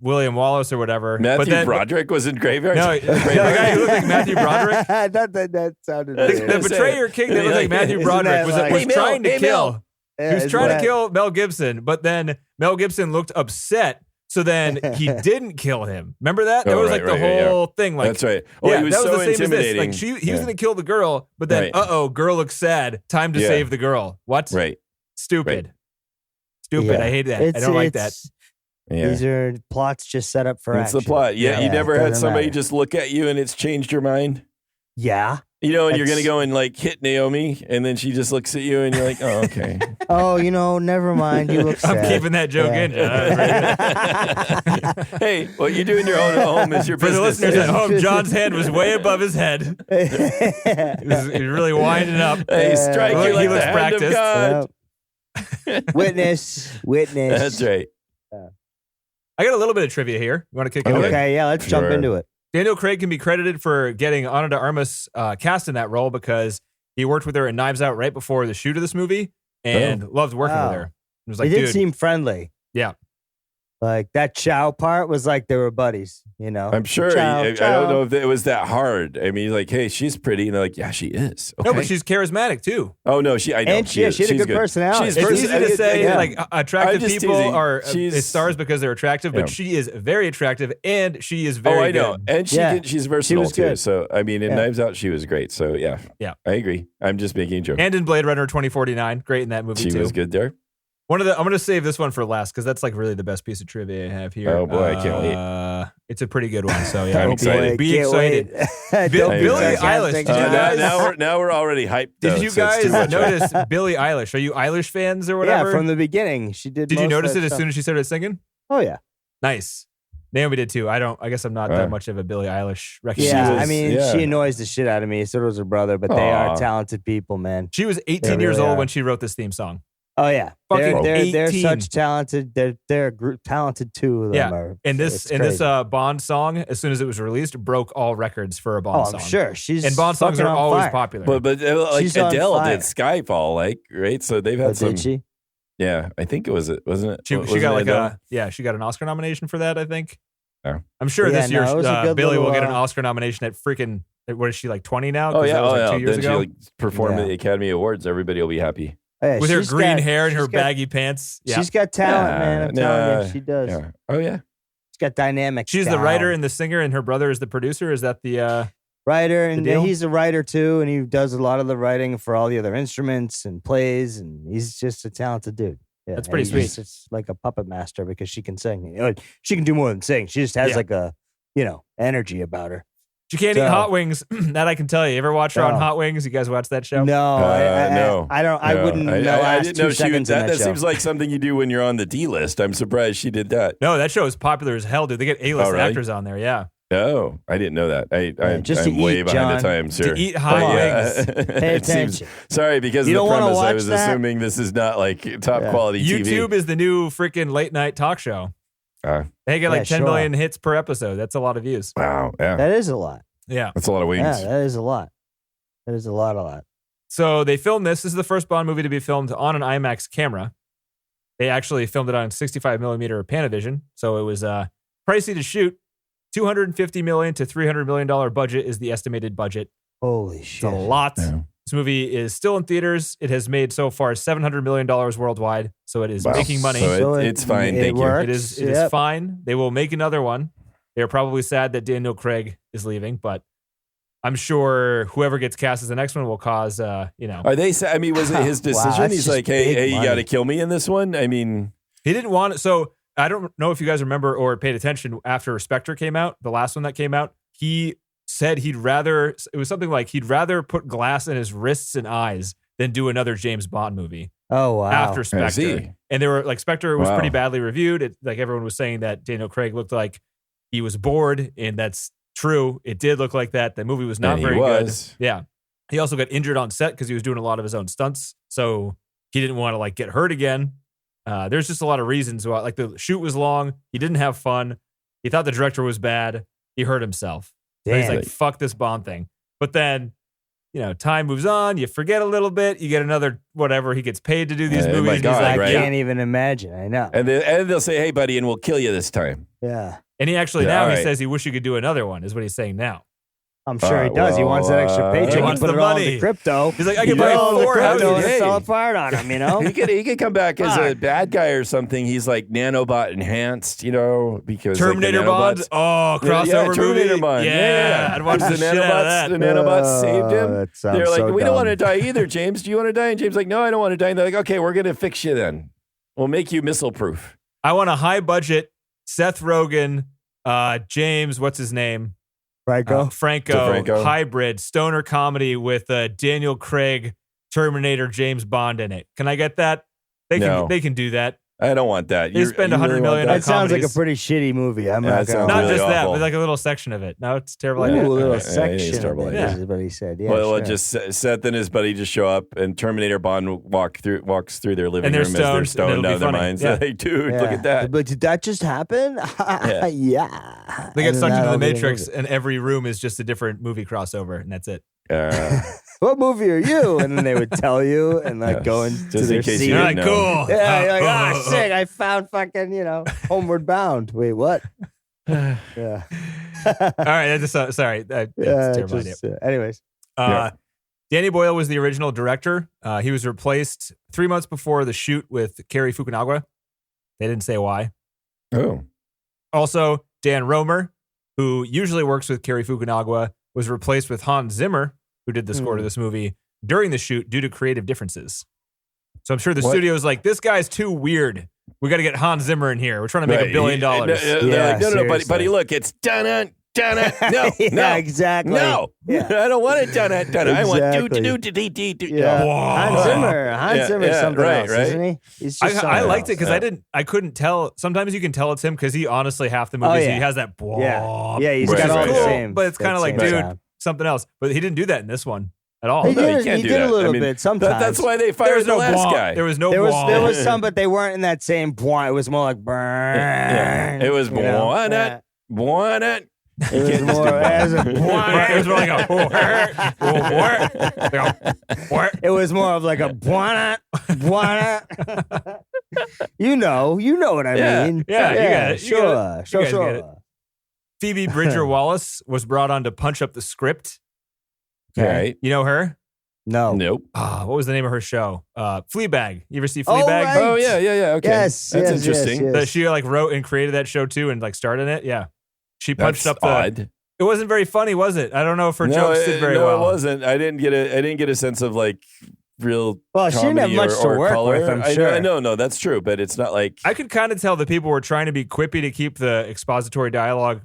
B: William Wallace or whatever.
D: Matthew
B: but then,
D: Broderick was in Graveyard.
B: No, the guy who looked like Matthew Broderick.
C: that sounded
D: I was
C: weird.
B: The
D: gonna say,
B: betrayer king that looked like Matthew
C: Isn't
B: Broderick
C: that
B: was
C: like-
B: was
D: Hey, Mel,
B: trying to
D: hey,
B: kill.
D: Mel.
C: Yeah,
B: He was
C: isn't
B: trying to
C: that-
B: kill Mel Gibson, but then Mel Gibson looked upset, so then he didn't kill him. Remember that? That
D: Oh,
B: was
D: right,
B: like the
D: right, yeah.
B: whole thing. Like,
D: That's right. Oh,
B: yeah,
D: he was
B: that was
D: so
B: the same as this.
D: intimidating.
B: Like he was
D: Yeah.
B: going to kill the girl, but then
D: Right.
B: girl looks sad. Time to
D: Yeah.
B: save the girl. What?
D: Right.
B: Stupid.
D: Right.
B: Stupid.
C: Yeah.
B: I hate that. I don't like that.
D: Yeah.
C: These are plots just set up for
D: It's
C: action.
D: the plot. Yeah,
B: Yeah.
D: you never
C: it
D: had
C: doesn't
D: somebody
C: matter.
D: just look at you and it's changed your mind.
C: Yeah.
D: You know, and you're going to
C: That's-
D: go and like hit Naomi, and then she just looks at you, and you're like, "Oh, okay."
C: Oh, never mind. You look sad.
B: I'm keeping that joke
C: Yeah.
B: in, John. That was very good.
D: Hey, what you do in your own home is your
B: For the
D: business.
B: listeners at home, John's hand was way above his head. He was really winding up.
D: Hey, strike
B: Look,
D: you
B: he
D: like
B: looks
D: the hand of
B: practiced.
D: God.
C: Witness.
D: That's right.
B: I got a little bit of trivia here. You want to kick it
D: Okay.
B: off?
C: Okay, yeah, let's jump
D: Sure.
C: into it.
B: Daniel Craig can be credited for getting Ana de Armas cast in that role because he worked with her in Knives Out right before the shoot of this movie and loved working
C: Wow.
B: with her. It was like,
C: They did
B: dude,
C: seem friendly.
B: Yeah.
C: Like that chow part was like they were buddies,
D: I'm sure.
C: Chow,
D: I
C: chow.
D: don't know if it was that hard. I mean, like, hey, she's pretty, and they're like, yeah, she is. Okay.
B: no, but she's charismatic too.
D: Oh no, I know.
C: And she had a
D: she's
C: good personality.
D: She's
B: It's
D: pers-
B: easy to say
D: yeah.
B: like attractive
D: I'm just
B: people
D: teasing.
B: are
D: She's-
B: stars because they're attractive, but
D: Yeah.
B: she is very attractive and she is
D: Oh,
B: very
D: I know,
B: good.
D: and
C: Yeah.
D: she's versatile
C: was
D: too.
C: good.
D: So I mean, in
C: Yeah.
D: Knives Out, she was great. So yeah, I agree. I'm just making a joke.
B: And in Blade Runner 2049, great in that movie
D: She
B: too.
D: was good there.
B: I'm going to save this one for last because that's like really the best piece of trivia I have here.
D: Oh, boy, I can't wait.
B: It's a pretty good one. So yeah,
D: I'm
B: Be-
D: excited.
B: Be excited.
C: Don't be
B: Billie
C: sarcastic,
B: Eilish, did you
C: John.
B: guys-
D: Now we're already hyped.
B: Did
D: though,
B: you
D: so it's too
B: guys
D: much.
B: notice Billie Eilish? Are you Eilish fans or
C: Yeah,
B: whatever?
C: from the beginning, she did.
B: Did you
C: most of
B: notice
C: that
B: it as
C: stuff.
B: soon as she started singing?
C: Oh yeah,
B: Nice. Naomi did too. I guess I'm not that much of a Billie Eilish recognition.
C: yeah.
D: was-
C: I mean,
D: yeah.
C: she annoys the shit out of me. So does her brother, but they
D: Aw.
C: are talented people, man.
B: She was 18
C: They
B: years
C: really
B: old
C: are.
B: when she wrote this theme song.
C: Oh yeah,
B: Fucking
C: they're
B: 18.
C: such talented. They're talented too. Of them
B: Yeah.
C: are,
B: And
C: so
B: this
C: it's
B: and this
C: crazy.
B: Bond song, as soon as it was released, broke all records for a Bond
C: Oh,
B: song.
C: I'm sure she's
B: And Bond songs
C: fucking
B: are
C: on
B: always
C: fire.
B: popular.
D: But like
C: She's on
D: Adele
C: fire.
D: did Skyfall, like right. So they've
C: Oh,
D: had some.
C: did she?
D: Yeah, I think it was it, wasn't it?
B: she
D: Wasn't
B: got
D: it
B: like
D: Adele?
B: she got an Oscar nomination for that, I think.
D: Oh.
B: I'm sure
C: Yeah,
B: this year
C: no, it was a good
B: Billy will
C: little,
B: get an Oscar nomination at freaking what is she like 20 now?
D: Oh
B: 'Cause
D: yeah,
B: that was like 2 years
D: Then
B: ago.
D: she like performed
C: Yeah.
D: at the Academy Awards. Everybody will be happy.
C: Oh, yeah,
B: With her
C: she's
B: green
C: got-
B: hair and her
C: she's got-
B: baggy pants. Yeah.
C: She's got talent, man. I'm telling
D: Nah,
C: you, she does.
D: Yeah. Oh yeah.
C: She's got dynamic.
B: She's the
C: talent.
B: writer and the singer, and her brother is the producer. Is that the
C: writer, and
B: deal?
C: he's a writer too, and he does a lot of the writing for all the other instruments and plays, and he's just a talented dude. Yeah,
B: That's
C: and
B: pretty
C: he's
B: sweet.
C: just like a puppet master because she can sing. She can do more than sing. She just has
B: Yeah.
C: like a energy about her.
B: she can't eat
C: So-
B: hot wings? That I can tell you. You ever watch her on
C: No.
B: Hot Wings? You guys watch that show?
C: No,
D: no.
C: I don't. I
D: No,
C: wouldn't know
D: I
C: last
D: didn't
C: 2
D: know she would.
C: seconds in
D: That
C: that show.
D: seems like something you do when you're on the D list. I'm surprised she did that.
B: No, that show is popular as hell, dude. They get A-list
D: Oh, really?
B: actors on there. Yeah.
D: Oh, I didn't know that. I'm
C: just to
D: way
C: eat,
D: behind the
C: John.
D: times
B: To
D: here.
B: eat hot
D: But
B: wings.
C: Pay
D: it seems,
C: attention.
D: sorry, because
C: You
D: of the
C: don't wanna
D: premise, I
C: watch
D: was
C: that?
D: assuming this is not like top
C: Yeah.
D: quality TV.
B: YouTube is the new freaking late night talk show. They get like
C: Yeah,
B: 10
C: sure.
B: million hits per episode. That's a lot of views.
D: Wow, yeah,
C: That is a lot.
B: Yeah.
D: that's a lot of wings.
C: Yeah, that is a lot. That is a lot.
B: So they filmed this. This is the first Bond movie to be filmed on an IMAX camera. They actually filmed it on 65 millimeter Panavision. So it was pricey to shoot. $250 million to $300 million budget is the estimated budget.
C: Holy
B: It's
C: shit!
B: a lot.
D: Yeah.
B: This movie is still in theaters. It has made so far $700 million worldwide. So it is
D: Wow.
B: making money.
D: So it's fine. Thank you.
C: works.
B: It is
C: Yep.
B: fine. They will make another one. They're probably sad that Daniel Craig is leaving, but I'm sure whoever gets cast as the next one will cause,
D: Are they? I mean, was it his
C: Wow,
D: decision?
C: that's
D: He's
C: just
D: like, hey,
C: big
D: you
C: money.
D: got to kill me in this one. I mean,
B: he didn't want it. So I don't know if you guys remember or paid attention after Spectre came out, the last one that came out. He said it was something like he'd rather put glass in his wrists and eyes than do another James Bond movie
C: Oh wow!
B: after
D: I see.
B: Spectre. And they were like, Spectre was
D: Wow.
B: pretty badly reviewed. Like everyone was saying that Daniel Craig looked like he was bored, and that's true. It did look like that. The movie was not
D: And he
B: very
D: was.
B: good. Yeah. He also got injured on set because he was doing a lot of his own stunts. So he didn't want to like get hurt again. There's just a lot of reasons why. Like the shoot was long. He didn't have fun. He thought the director was bad. He hurt himself. So he's like, fuck this Bond thing. But then, time moves on. You forget a little bit. You get another whatever. He gets paid to do these movies.
D: my God,
B: and he's like,
C: I
D: right?
C: can't even imagine. I know.
D: And they'll say, hey, buddy, and we'll kill you this time.
C: Yeah.
B: And he actually
D: Yeah,
B: now
D: all
B: he
D: right.
B: says he wish he could do another one, is what he's saying now.
C: I'm sure he does. He wants that extra paycheck.
B: he
C: He
B: wants
C: put
B: the
C: it all
B: money.
C: into crypto.
B: He's like, I can buy
C: all the
B: 4
C: crypto and
B: houses.
C: it's all fired on him,
D: He could come back as a bad guy or something. He's like nanobot enhanced, because
B: Terminator
D: like, the
B: Bond? Oh, crossover
D: Terminator
B: movie?
D: Bond.
B: Yeah, I'd watch the shit out of that.
D: The nanobots saved him.
C: That sounds
D: They're like,
C: so
D: we
C: dumb.
D: don't want to die either, James. Do you want to die? And James like, no, I don't want to die. And they're like, okay, we're going to fix you then. We'll make you missile proof.
B: I want a high budget Seth Rogen, James, what's his name?
C: Franco.
B: Franco hybrid stoner comedy with Daniel Craig, Terminator, James Bond in it. Can I get that? They can do that.
D: I don't want that.
B: They spend $100 million on
C: That sounds like a
B: comedies.
C: pretty shitty movie. I'm
D: Yeah,
C: not
D: that sounds
C: going
B: Not
D: really
B: just that,
D: awful.
B: but like a little section of it. No, it's a terrible
C: Ooh,
B: idea.
C: a little
D: Yeah,
C: section.
D: it's terrible
C: of it,
B: idea.
C: is what he said. Yeah,
D: well,
C: sure.
D: just Seth and his buddy just show up, and Terminator Bond walks through their living
B: And they're
D: room as they're
B: stoned, and
D: stoned
B: it'll
D: out
B: be
D: of their
B: funny.
D: minds.
B: Yeah.
D: Like, dude,
C: Yeah.
D: look at that.
C: But did that just happen? Yeah.
B: They get
C: And
B: sucked into
C: that'll
B: the
C: be
B: Matrix,
C: movie.
B: and every room is just a different movie crossover, and that's it.
C: What movie are you? And then they would tell you and like go into
D: Just in
C: their
D: case
C: seat.
D: you
B: You're
D: didn't
B: like,
D: know.
B: cool.
C: Yeah, you're like, sick. I found fucking, Homeward Bound. Wait, what? Yeah.
B: All right, that's sorry. That's a terrible idea.
C: Anyways.
B: Danny Boyle was the original director. He was replaced 3 months before the shoot with Cary Fukunaga. They didn't say why.
D: Oh.
B: Also, Dan Romer, who usually works with Cary Fukunaga, was replaced with Hans Zimmer, who did the score to this movie, during the shoot due to creative differences. So I'm sure the studio's like, this guy's too weird. We got to get Hans Zimmer in here. We're trying to make $1 billion.
D: They're
C: Yeah,
D: like, no, buddy,
C: seriously.
D: look, it's dun no,
C: Yeah,
D: no,
C: exactly.
D: no.
C: Yeah.
D: I don't want it dun. I want
C: Exactly.
D: do.
C: Yeah.
B: Whoa.
C: Hans Zimmer's
D: yeah,
C: something
D: right,
C: else,
D: right.
C: isn't he? He's just
B: I
C: something
B: liked it
C: else.
B: because I couldn't tell. Sometimes you can tell it's him because he honestly half the movies
C: yeah.
B: he has that
C: Yeah, he's
D: Right,
C: got all
D: right,
C: the
D: yeah.
C: same.
B: but it's kind of
C: that
B: like,
C: same
B: dude,
C: sound.
B: something else. But he didn't do that in this one at all.
C: He
D: No, you
C: did,
D: can't
C: he
D: do
C: did
D: that.
C: a little
D: I mean,
C: bit sometimes.
D: That's why they
B: There
D: fired
B: was
D: the
B: no
D: last
B: blah.
D: guy.
B: There was no
C: There
B: blah.
C: was some, but they weren't in that same point. It was more like burn.
D: Yeah. It was
C: you know?
D: why not?
C: Yeah.
D: Why not?
C: It was more as a
B: It was more like a
C: It was more of like a buana. You know what I
D: Yeah.
C: mean.
B: Yeah, you got it. You
C: Sure,
B: got it.
C: sure,
B: You guys get it.
C: sure.
B: Phoebe Bridger-Wallace was brought on to punch up the script.
D: Right.
B: You know her?
C: No.
D: Nope.
B: What was the name of her show? Fleabag. You ever see
C: Oh,
B: Fleabag?
C: right.
D: Oh yeah. Okay.
C: Yes,
D: That's
C: yes,
D: interesting.
C: yes,
B: That she like wrote and created that show too, and like starred in it. Yeah, she punched
D: That's
B: up the.
D: odd.
B: It wasn't very funny, was it? I don't know if her jokes did very
D: no,
B: well.
D: it wasn't. I didn't get a sense of like real.
C: Well, she didn't have
D: comedy
C: much to
D: or
C: work
D: color.
C: with, I'm
D: I
C: sure.
D: know, no, that's true, but it's not like.
B: I could kind of tell that people were trying to be quippy to keep the expository dialogue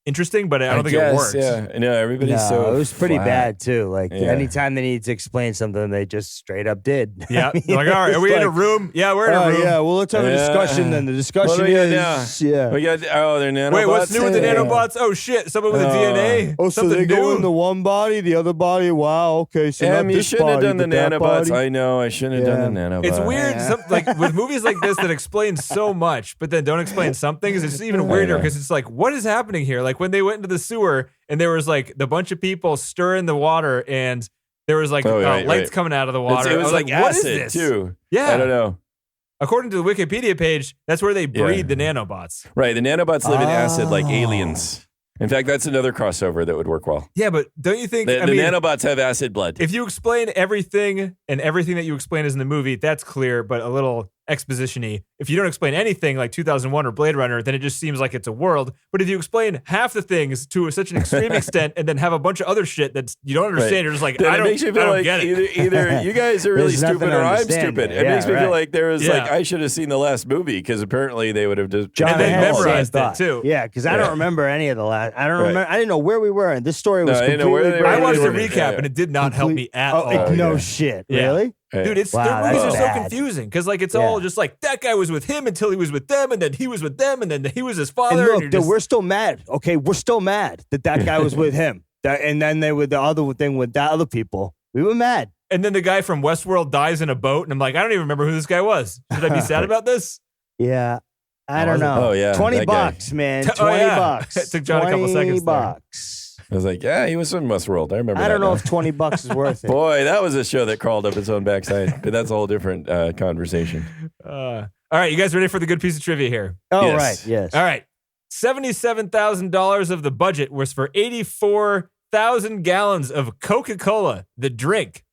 B: interesting, but I don't think
D: guess,
B: it worked.
D: Yeah, no, everybody's
C: No,
D: so.
C: it was pretty
D: flat.
C: bad too. Like
D: Yeah.
C: anytime they needed to explain something, they just straight up did.
B: Yeah,
C: I mean,
B: they're like, all right,
C: it
B: are
C: was
B: we in a
C: like,
B: room? Yeah, we're in a
C: Oh
B: room.
C: yeah, well let's have a
D: Yeah.
C: discussion then. The discussion
D: What do we got
C: is yeah.
D: We got they're nanobots.
B: Wait, what's new with the
C: Yeah.
B: nanobots? Oh shit, someone with a DNA.
C: Oh, so
B: Something
C: they
B: new.
C: go into one body, the other body. Wow, okay. So not
D: You
C: this
D: shouldn't have
C: body,
D: done the
C: but that
D: nanobots.
C: body.
D: I know. I shouldn't have done the nanobots.
B: It's weird,
C: Yeah.
B: like with movies like this that explain so much, but then don't explain some things. It's even weirder because it's like, what is happening here? Like when they went into the sewer and there was like the bunch of people stirring the water, and there was like lights coming out of the water.
D: It was
B: I
D: like
B: what is
D: acid
B: this?
D: too.
B: Yeah,
D: I don't know.
B: According to the Wikipedia page, that's where they breed the nanobots.
D: Right, the nanobots live in acid like
C: Oh.
D: aliens. In fact, that's another crossover that would work well.
B: Yeah, but don't you think?
D: The
B: I mean,
D: nanobots have acid blood.
B: if you explain everything and everything that you explain is in the movie, that's clear, but a little exposition-y. If you don't explain anything like 2001 or Blade Runner, then it just seems like it's a world. But if you explain half the things to such an extreme extent and then have a bunch of other shit that you don't understand,
D: Right.
B: you're just like,
D: Then
B: I
D: it
B: don't,
D: makes you
B: I
D: feel
B: don't
D: like
B: get it.
D: either you guys are really
C: There's nothing
D: stupid
C: to
D: or I'm
C: understand
D: stupid.
C: there.
D: It
C: Yeah,
D: makes me
C: right.
D: feel like there was like
B: Yeah.
D: I should have seen the last movie because apparently they would have just
C: John
B: And they
C: had the same
B: memorized it,
C: thought.
B: too.
C: Yeah, because I
D: Yeah.
C: don't remember any of the last. I don't
D: Right.
C: remember. I didn't know where we were, and this story was
D: No, I didn't know where
C: completely
D: they were.
B: I watched the
D: Really?
B: recap
D: Yeah.
B: and it did not help me at all.
C: no
D: yeah.
C: shit.
B: Yeah.
C: Really?
B: Dude,
C: Wow,
B: their movies are
C: that's
B: so
C: bad.
B: confusing because like it's all just like that guy was with him until he was with them, and then he was with them, and then he was his father.
C: And look,
B: you're just,
C: we're still mad. Okay, we're still mad that guy was with him. And then they were the other thing with the other people. We were mad.
B: and then the guy from Westworld dies in a boat, and I'm like, I don't even remember who this guy was. Should I be sad about this?
C: Yeah. I don't know.
D: Oh, yeah,
C: $20,
D: that guy.
C: man.
B: Oh,
C: $20.
B: yeah. It took John a couple seconds there.
C: $20.
D: I was like, yeah, he was in Westworld. I remember.
C: I don't
D: that
C: know
D: now.
C: if $20 is worth it.
D: Boy, that was a show that crawled up its own backside. But that's a whole different conversation.
B: All right, you guys ready for the good piece of trivia here?
C: Oh,
D: Yes.
C: right. Yes.
B: All right. $77,000 of the budget was for 84,000 gallons of Coca-Cola, the drink.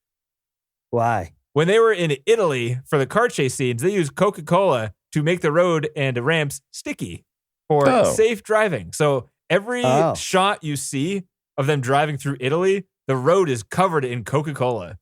C: Why?
B: When they were in Italy for the car chase scenes, they used Coca-Cola to make the road and the ramps sticky for safe driving. So every shot you see of them driving through Italy, the road is covered in Coca-Cola.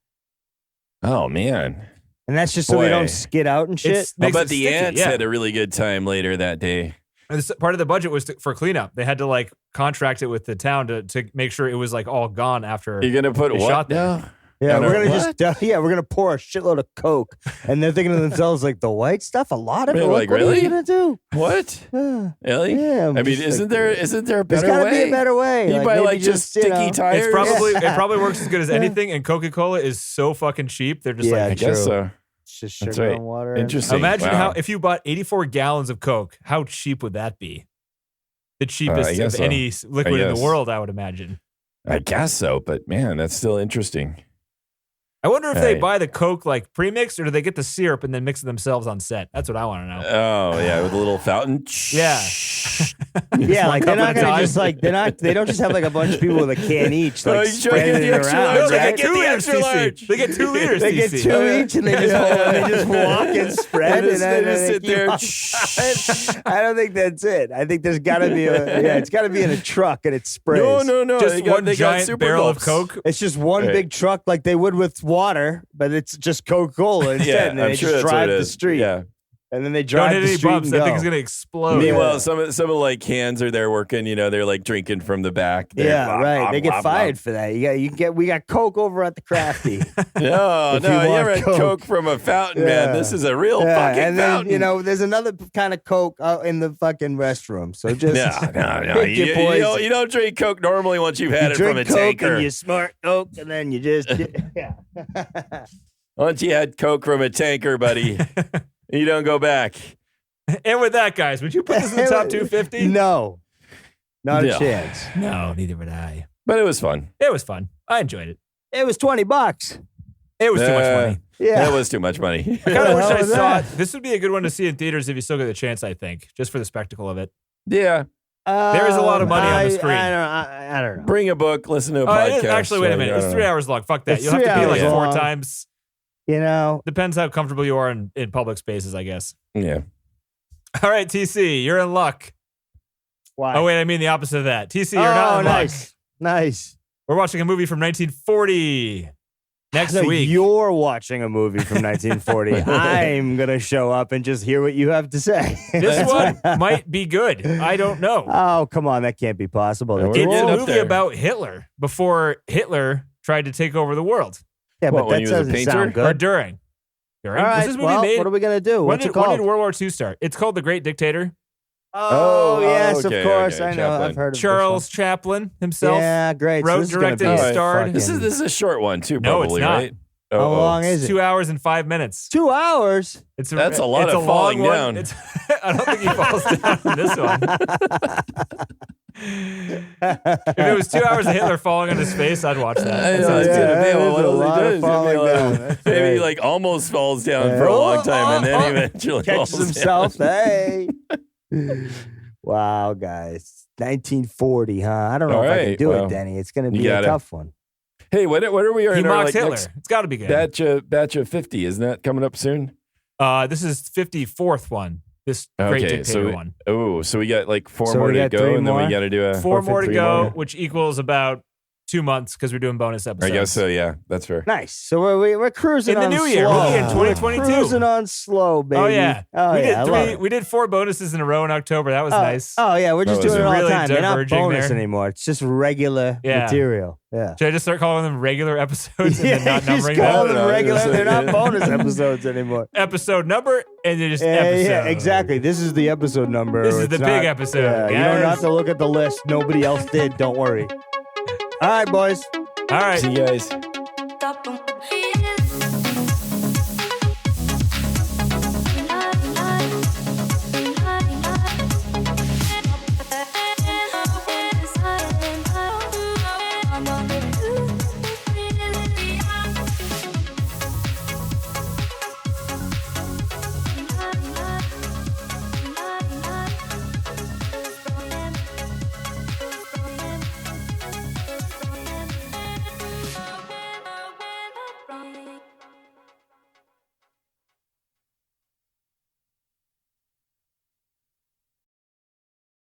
D: Oh, man.
C: And that's just so they
D: Boy.
C: don't skid out and shit?
D: I
B: Makes
D: bet
B: it
D: the
B: sticky,
D: ants
B: yeah.
D: had a really good time later that day.
B: And this, part of the budget was for cleanup. They had to like contract it with the town to make sure it was like all gone after.
D: You're going to put
B: they
D: what
B: shot
D: now?
B: them.
C: Yeah,
D: I
C: we're
D: don't-
C: gonna we're gonna pour a shitload of Coke, and they're thinking to themselves like the white stuff, a lot of it.
D: They're like,
C: what are
D: really?
C: we gonna do?
D: What?
C: Yeah,
D: Really?
C: Yeah, I'm
D: I mean,
C: just
D: isn't
C: like,
D: there a
C: there's
D: better
C: gotta
D: way?
C: be a better way.
D: You buy
C: maybe
D: like just sticky
C: you know,
D: tires?
B: It's probably
C: Yeah.
B: it probably works as good as anything. And Coca-Cola is so fucking cheap. They're just
C: Yeah,
D: I
B: like,
D: guess
C: True.
D: so.
C: It's just
D: That's
C: sugar
D: right.
C: and water.
D: Interesting.
B: imagine
D: Wow.
B: how if you bought 84 gallons of Coke, how cheap would that be? The cheapest
D: guess
B: of
D: so.
B: any liquid in
D: guess.
B: the world, I would imagine.
D: I guess so, but man, that's still interesting.
B: I wonder if they
D: Right.
B: buy the Coke like pre-mixed or do they get the syrup and then mix it themselves on set? That's what I want to know.
D: Oh yeah, with a little fountain.
B: Yeah.
C: Yeah, like they're
B: cup
C: not
B: at a
C: gonna
B: time.
C: just like they don't just have like a bunch of people with a can each, like
D: you try to
C: spreading
D: get
C: it
D: the extra
C: around.
B: No,
D: large.
B: they
C: Right?
B: get 2
D: the
B: liters,
D: extra
B: TC.
D: large.
B: They get 2 liters,
C: They get
B: TC.
C: 2 each, and they just they just walk and spread,
D: They just-
C: and then
D: they just sit
C: keep
D: there.
C: on. I don't think that's it. I think there's got to be it's got to be in a truck and it sprays.
D: No.
B: Just
D: they got,
B: one
D: they got
B: giant
D: super
B: barrel of
D: gulps.
B: Coke.
C: It's just one
D: Right.
C: big truck like they would with water, but it's just Coca-Cola instead,
D: Yeah,
C: and then
D: I'm
C: they
D: sure
C: just
D: that's
C: drive
D: what it
C: the
D: is.
C: street,
D: Yeah.
C: and then they
B: Don't
C: drive
B: hit
C: the
B: any
C: street
B: bumps.
C: and
B: That
C: go.
B: thing's going to explode.
D: Meanwhile,
C: yeah.
D: some of like hands are there working. You know, they're like drinking from the back. They're
C: Yeah,
D: blah,
C: right.
D: blah,
C: They get
D: blah,
C: fired for that. We got Coke over at the Crafty.
D: No,
C: If
D: no,
C: you
D: you
C: want
D: ever had
C: Coke.
D: Coke from a fountain, man?
C: Yeah.
D: This is a real
C: Yeah,
D: fucking
C: and then
D: fountain.
C: there's another kind of Coke out in the fucking restroom. So just
D: No.
C: pick your
D: You
C: poison.
D: don't drink Coke normally once you've had
C: You
D: it from
C: drink
D: a
C: Coke
D: tanker.
C: and you smart Coke, and then you just yeah.
D: Once you had Coke from a tanker, buddy, you don't go back.
B: And with that, guys, would you put this in the top 250?
C: No, not
D: No.
C: a chance.
B: No, neither would I.
D: But it was fun.
B: It was fun. I enjoyed it.
C: It was $20.
B: It was too much money.
C: Yeah,
D: That was too much money.
B: I kind of
C: the
B: wish
C: hell
B: I
C: was
B: saw it.
C: that?
B: This would be a good one to see in theaters if you still get the chance, I think, just for the spectacle of it.
D: Yeah.
B: There is a lot of money on the screen.
C: I don't know.
D: Bring a book, listen to a
B: Oh,
D: podcast.
B: it is, actually, wait a minute.
D: I
B: It's
D: don't
B: 3
D: know.
B: hours long. Fuck that.
C: It's
B: You'll have to
C: 3
B: pee like
C: hours
B: 4
C: long.
B: times.
C: You know,
B: Depends how comfortable you are in public spaces, I guess.
D: Yeah.
B: All right, TC, you're in luck.
C: why?
B: Oh, wait, I mean the opposite of that. TC, you're not in
C: nice,
B: luck.
C: nice.
B: We're watching a movie from 1940 next
C: So
B: week.
C: you're watching a movie from 1940. I'm gonna show up and just hear what you have to say.
B: This one might be good. I don't know.
C: Oh, come on, that can't be possible.
D: Yeah,
C: That's
D: we're
B: It's
D: getting
B: a
D: up
B: movie
D: there.
B: about Hitler before Hitler tried to take over the world.
C: yeah,
D: What,
C: but
D: when
C: that
D: he was a
C: doesn't
D: painter?
C: sound
B: Or
C: good.
B: during.
C: All right,
B: Was this movie
C: well,
B: made?
C: what are we gonna do?
B: when
C: What's
B: did
C: it called?
B: World War II start? It's called The Great Dictator.
C: Oh, yes,
D: okay,
C: of course.
D: okay,
C: I know.
D: Chaplin.
C: I've heard of this
B: Charles Chaplin
C: one.
B: himself.
C: Yeah, great.
B: wrote,
C: this is gonna
B: directed,
C: be
B: and
C: a
B: starred.
C: fucking-
D: This is a short one too,
B: No, it's
D: probably,
B: not.
D: right?
C: How long is
B: It's
C: it?
B: 2 hours and 5 minutes.
C: 2 hours.
B: It's
D: That's a lot
B: it's
D: of
B: a
D: falling
B: long one.
D: down.
B: It's, I don't think he falls down in this one. If it was 2 hours of Hitler falling on his face, I'd watch that.
D: I
B: That
D: know,
B: sounds
D: it's
B: good.
D: gonna be,
C: that
D: well,
C: is
D: what
C: a
D: else he
C: lot of
D: does? It's gonna be
C: falling
D: a lot
C: down.
D: of-
C: That's
D: Maybe he
C: right.
D: like almost falls down for a long time and then eventually
C: Catches
D: falls
C: himself.
D: down.
C: Hey. Wow, guys. 1940, huh? I don't know
D: All
C: if I can
D: right,
C: do
D: well,
C: it, Denny. It's going to
D: you
C: be a
D: got it.
C: tough one.
D: Hey, what are we
B: He
D: in our
B: mocks
D: like
B: Hitler.
D: next
B: It's got to be good.
D: batch of 50? Isn't that coming up soon?
B: This is 54th one. This Great Dictator one.
D: So we got like four
C: So
D: more
C: we
D: to
C: got
D: go,
C: three
D: and then we
C: more?
D: got to do a
B: 4 more to
C: 3
B: go,
C: more.
B: which equals about 2 months because we're doing bonus episodes.
D: I guess so. Yeah, that's fair.
C: Nice. So we're cruising
B: In the
C: on
B: new year.
C: slow.
B: We'll be in 2022.
C: We're cruising on slow, baby.
B: Oh yeah.
C: Oh
B: we
C: yeah.
B: did we did 4 bonuses in a row in October. That was nice.
C: Oh yeah, we're just
D: That was
C: doing it all
B: really
C: the time. They're not
B: diverging
C: bonus
B: there.
C: anymore. It's just regular
B: Yeah.
C: material. Yeah.
B: Should I just start calling them regular episodes and then not
C: just
B: numbering
C: call
B: them?
C: them regular. They're not
D: Yeah.
C: bonus episodes anymore.
B: Episode number and then just
C: Yeah,
B: episode.
C: yeah, exactly. This is the episode number.
B: This is
C: It's
B: the big episode,
C: Yeah, you don't
B: guys.
C: have to look at the list. Nobody else did. Don't worry. All right, boys.
B: All right.
D: See you guys.
F: Stop 'em.